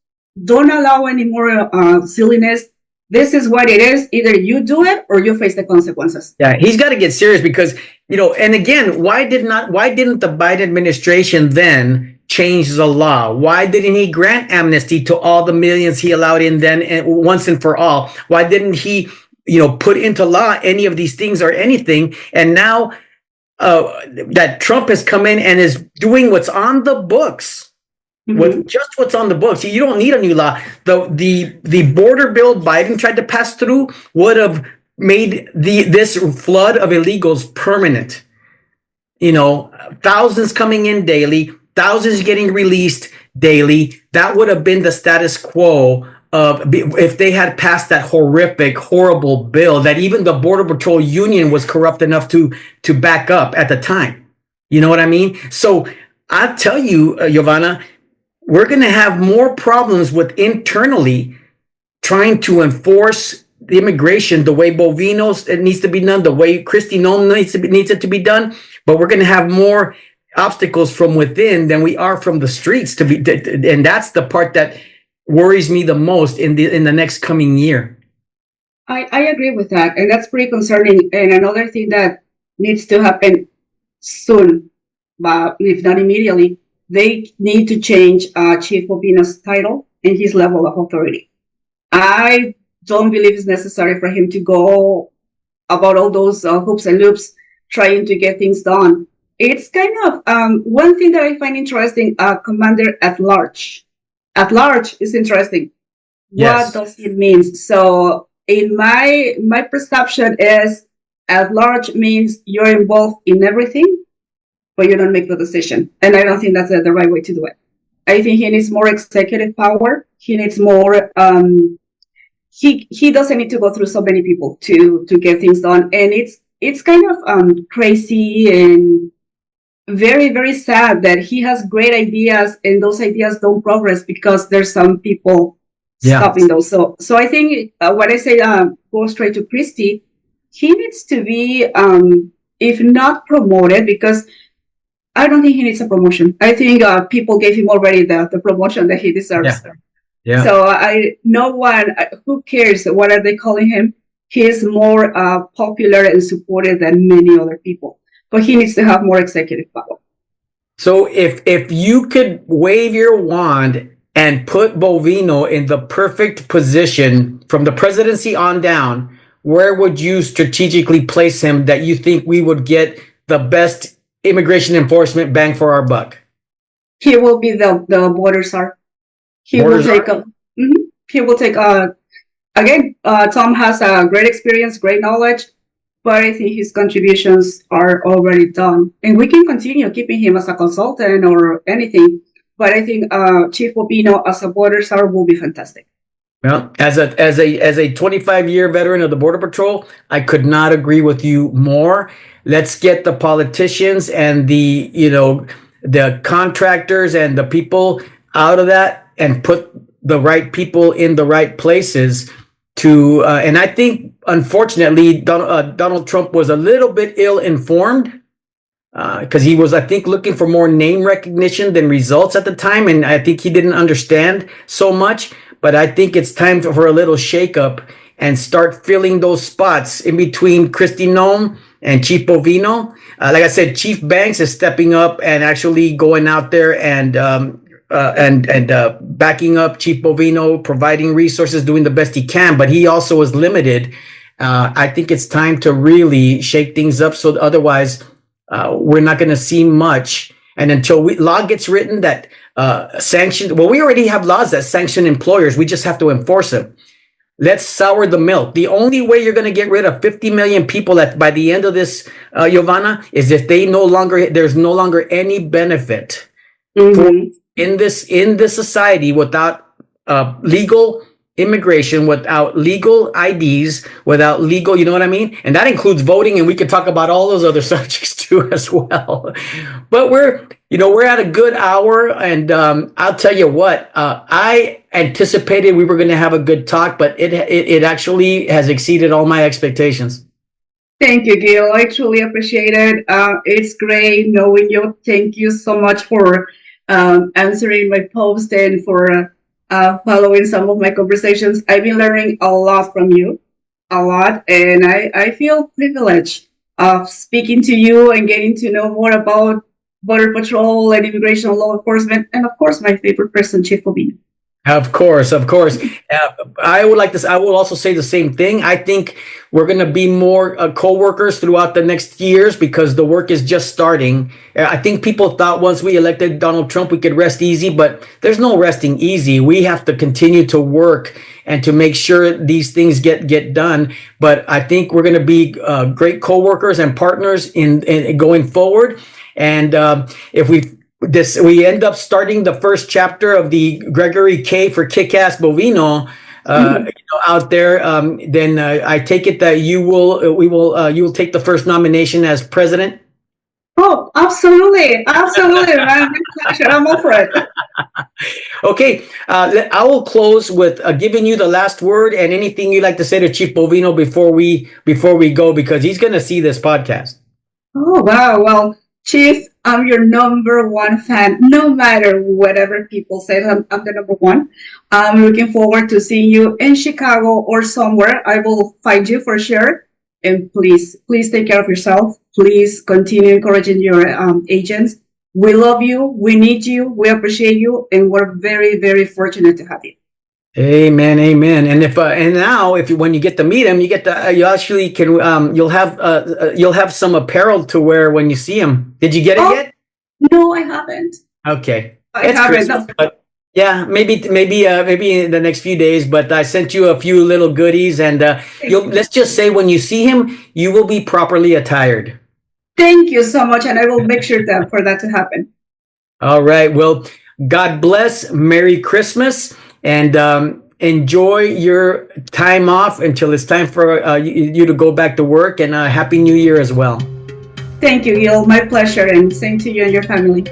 don't allow any more silliness. This is what it is. Either you do it or you face the consequences. Yeah, he's got to get serious because, and again, why didn't the Biden administration then change the law? Why didn't he grant amnesty to all the millions he allowed in then and once and for all? Why didn't he, put into law any of these things or anything? And now that Trump has come in and is doing what's on the books. Mm-hmm. With just what's on the books, you don't need a new law. The border bill Biden tried to pass through would have made this flood of illegals permanent. Thousands coming in daily, thousands getting released daily. That would have been the status quo if they had passed that horrible bill that even the Border Patrol Union was corrupt enough to back up at the time. You know what I mean? So I tell you, Yovana, we're going to have more problems with internally trying to enforce the immigration the way Bovino's it needs to be done, the way Christy needs it to be done. But we're going to have more obstacles from within than we are from the streets and that's the part that worries me the most in the next coming year. I agree with that, and that's pretty concerning. And another thing that needs to happen soon, but if not immediately, they need to change Chief Opino's title and his level of authority. I don't believe it's necessary for him to go about all those hoops and loops trying to get things done. It's kind of one thing that I find interesting, Commander at Large. At large is interesting. Yes. What does it mean? So in my perception is at large means you're involved in everything, but you don't make the decision. And I don't think that's the right way to do it. I think he needs more executive power. He needs more, he doesn't need to go through so many people to get things done. And it's kind of crazy and very, very sad that he has great ideas and those ideas don't progress because there's some people stopping those. So I think when I say go straight to Christy, he needs to be, if not promoted, because I don't think he needs a promotion. I think people gave him already the promotion that he deserves. Yeah. So no one, who cares? What are they calling him? He is more popular and supported than many other people, but he needs to have more executive power. So if you could wave your wand and put Bovino in the perfect position from the presidency on down, where would you strategically place him that you think we would get the best immigration enforcement bang for our buck? He will be the border czar. He will take again, Tom has a great experience, great knowledge, but I think his contributions are already done. And we can continue keeping him as a consultant or anything. But I think Chief Bovino as a border czar will be fantastic. Well, as a 25-year veteran of the Border Patrol, I could not agree with you more. Let's get the politicians and the contractors and the people out of that and put the right people in the right places to, and I think, unfortunately, Donald Trump was a little bit ill-informed because he was, I think, looking for more name recognition than results at the time, and I think he didn't understand so much. But I think it's time for a little shakeup and start filling those spots in between Kristi Noem and Chief Bovino. Like I said, Chief Banks is stepping up and actually going out there and backing up Chief Bovino, providing resources, doing the best he can. But he also is limited. I think it's time to really shake things up. So otherwise, we're not going to see much. And until law gets written that sanction, well, we already have laws that sanction employers. We just have to enforce them. Let's sour the milk. The only way you're going to get rid of 50 million people by the end of this, Yovana, is if there's no longer any benefit in this society without legal immigration, without legal IDs, without legal, you know what I mean? And that includes voting, and we could talk about all those other subjects too as well. But we're at a good hour, and I'll tell you what, I anticipated we were going to have a good talk, but it actually has exceeded all my expectations. Thank you, Gil. I truly appreciate it. It's great knowing you. Thank you so much for answering my post and for following some of my conversations. I've been learning a lot from you, and I feel privileged of speaking to you and getting to know more about Border Patrol and immigration law enforcement, and of course, my favorite person, Chief Bovino. Of course. I will also say the same thing. I think we're going to be more co-workers throughout the next years because the work is just starting. I think people thought once we elected Donald Trump, we could rest easy, but there's no resting easy. We have to continue to work and to make sure these things get done. But I think we're going to be great co-workers and partners in going forward. And if we end up starting the first chapter of the Gregory K for Kick-Ass Bovino out there, then I take it that you will take the first nomination as president. Oh, absolutely. I'm all for it. Okay, I will close with giving you the last word and anything you'd like to say to Chief Bovino before we go, because he's going to see this podcast. Oh, wow. Well, Chief, I'm your number one fan. No matter whatever people say, I'm the number one. I'm looking forward to seeing you in Chicago or somewhere. I will find you for sure. And please take care of yourself. Please continue encouraging your agents. We love you. We need you. We appreciate you. And we're very, very fortunate to have you. Amen. And when you get to meet him, you'll have some apparel to wear when you see him. Did you get it yet? No, I haven't. Okay. I haven't. But yeah, maybe in the next few days, but I sent you a few little goodies, and let's just say when you see him, you will be properly attired. Thank you so much. And I will make sure for that to happen. All right. Well, God bless. Merry Christmas. And enjoy your time off until it's time for you to go back to work, and Happy New Year as well. Thank you, Gil. My pleasure, and same to you and your family.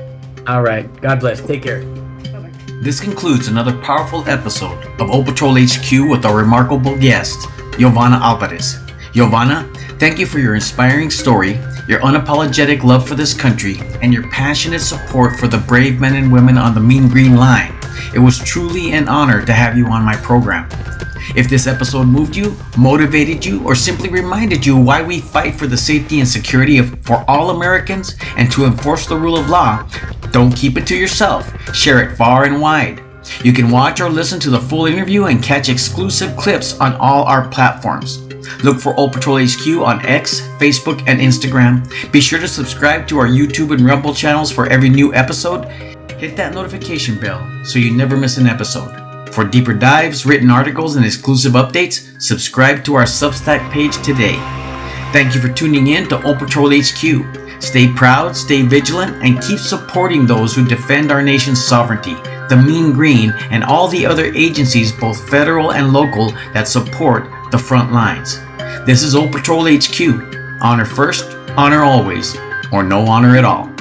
All right. God bless. Take care. Bye-bye. This concludes another powerful episode of O Patrol HQ with our remarkable guest, Yovana Alvarez. Yovana, thank you for your inspiring story, your unapologetic love for this country, and your passionate support for the brave men and women on the Mean Green Line. It was truly an honor to have you on my program. If this episode moved you, motivated you, or simply reminded you why we fight for the safety and security for all Americans and to enforce the rule of law, don't keep it to yourself. Share it far and wide. You can watch or listen to the full interview and catch exclusive clips on all our platforms. Look for Old Patrol HQ on X, Facebook, and Instagram. Be sure to subscribe to our YouTube and Rumble channels for every new episode. Hit that notification bell so you never miss an episode. For deeper dives, written articles, and exclusive updates, subscribe to our Substack page today. Thank you for tuning in to Old Patrol HQ. Stay proud, stay vigilant, and keep supporting those who defend our nation's sovereignty, the Mean Green, and all the other agencies, both federal and local, that support the front lines. This is Old Patrol HQ. Honor first, honor always, or no honor at all.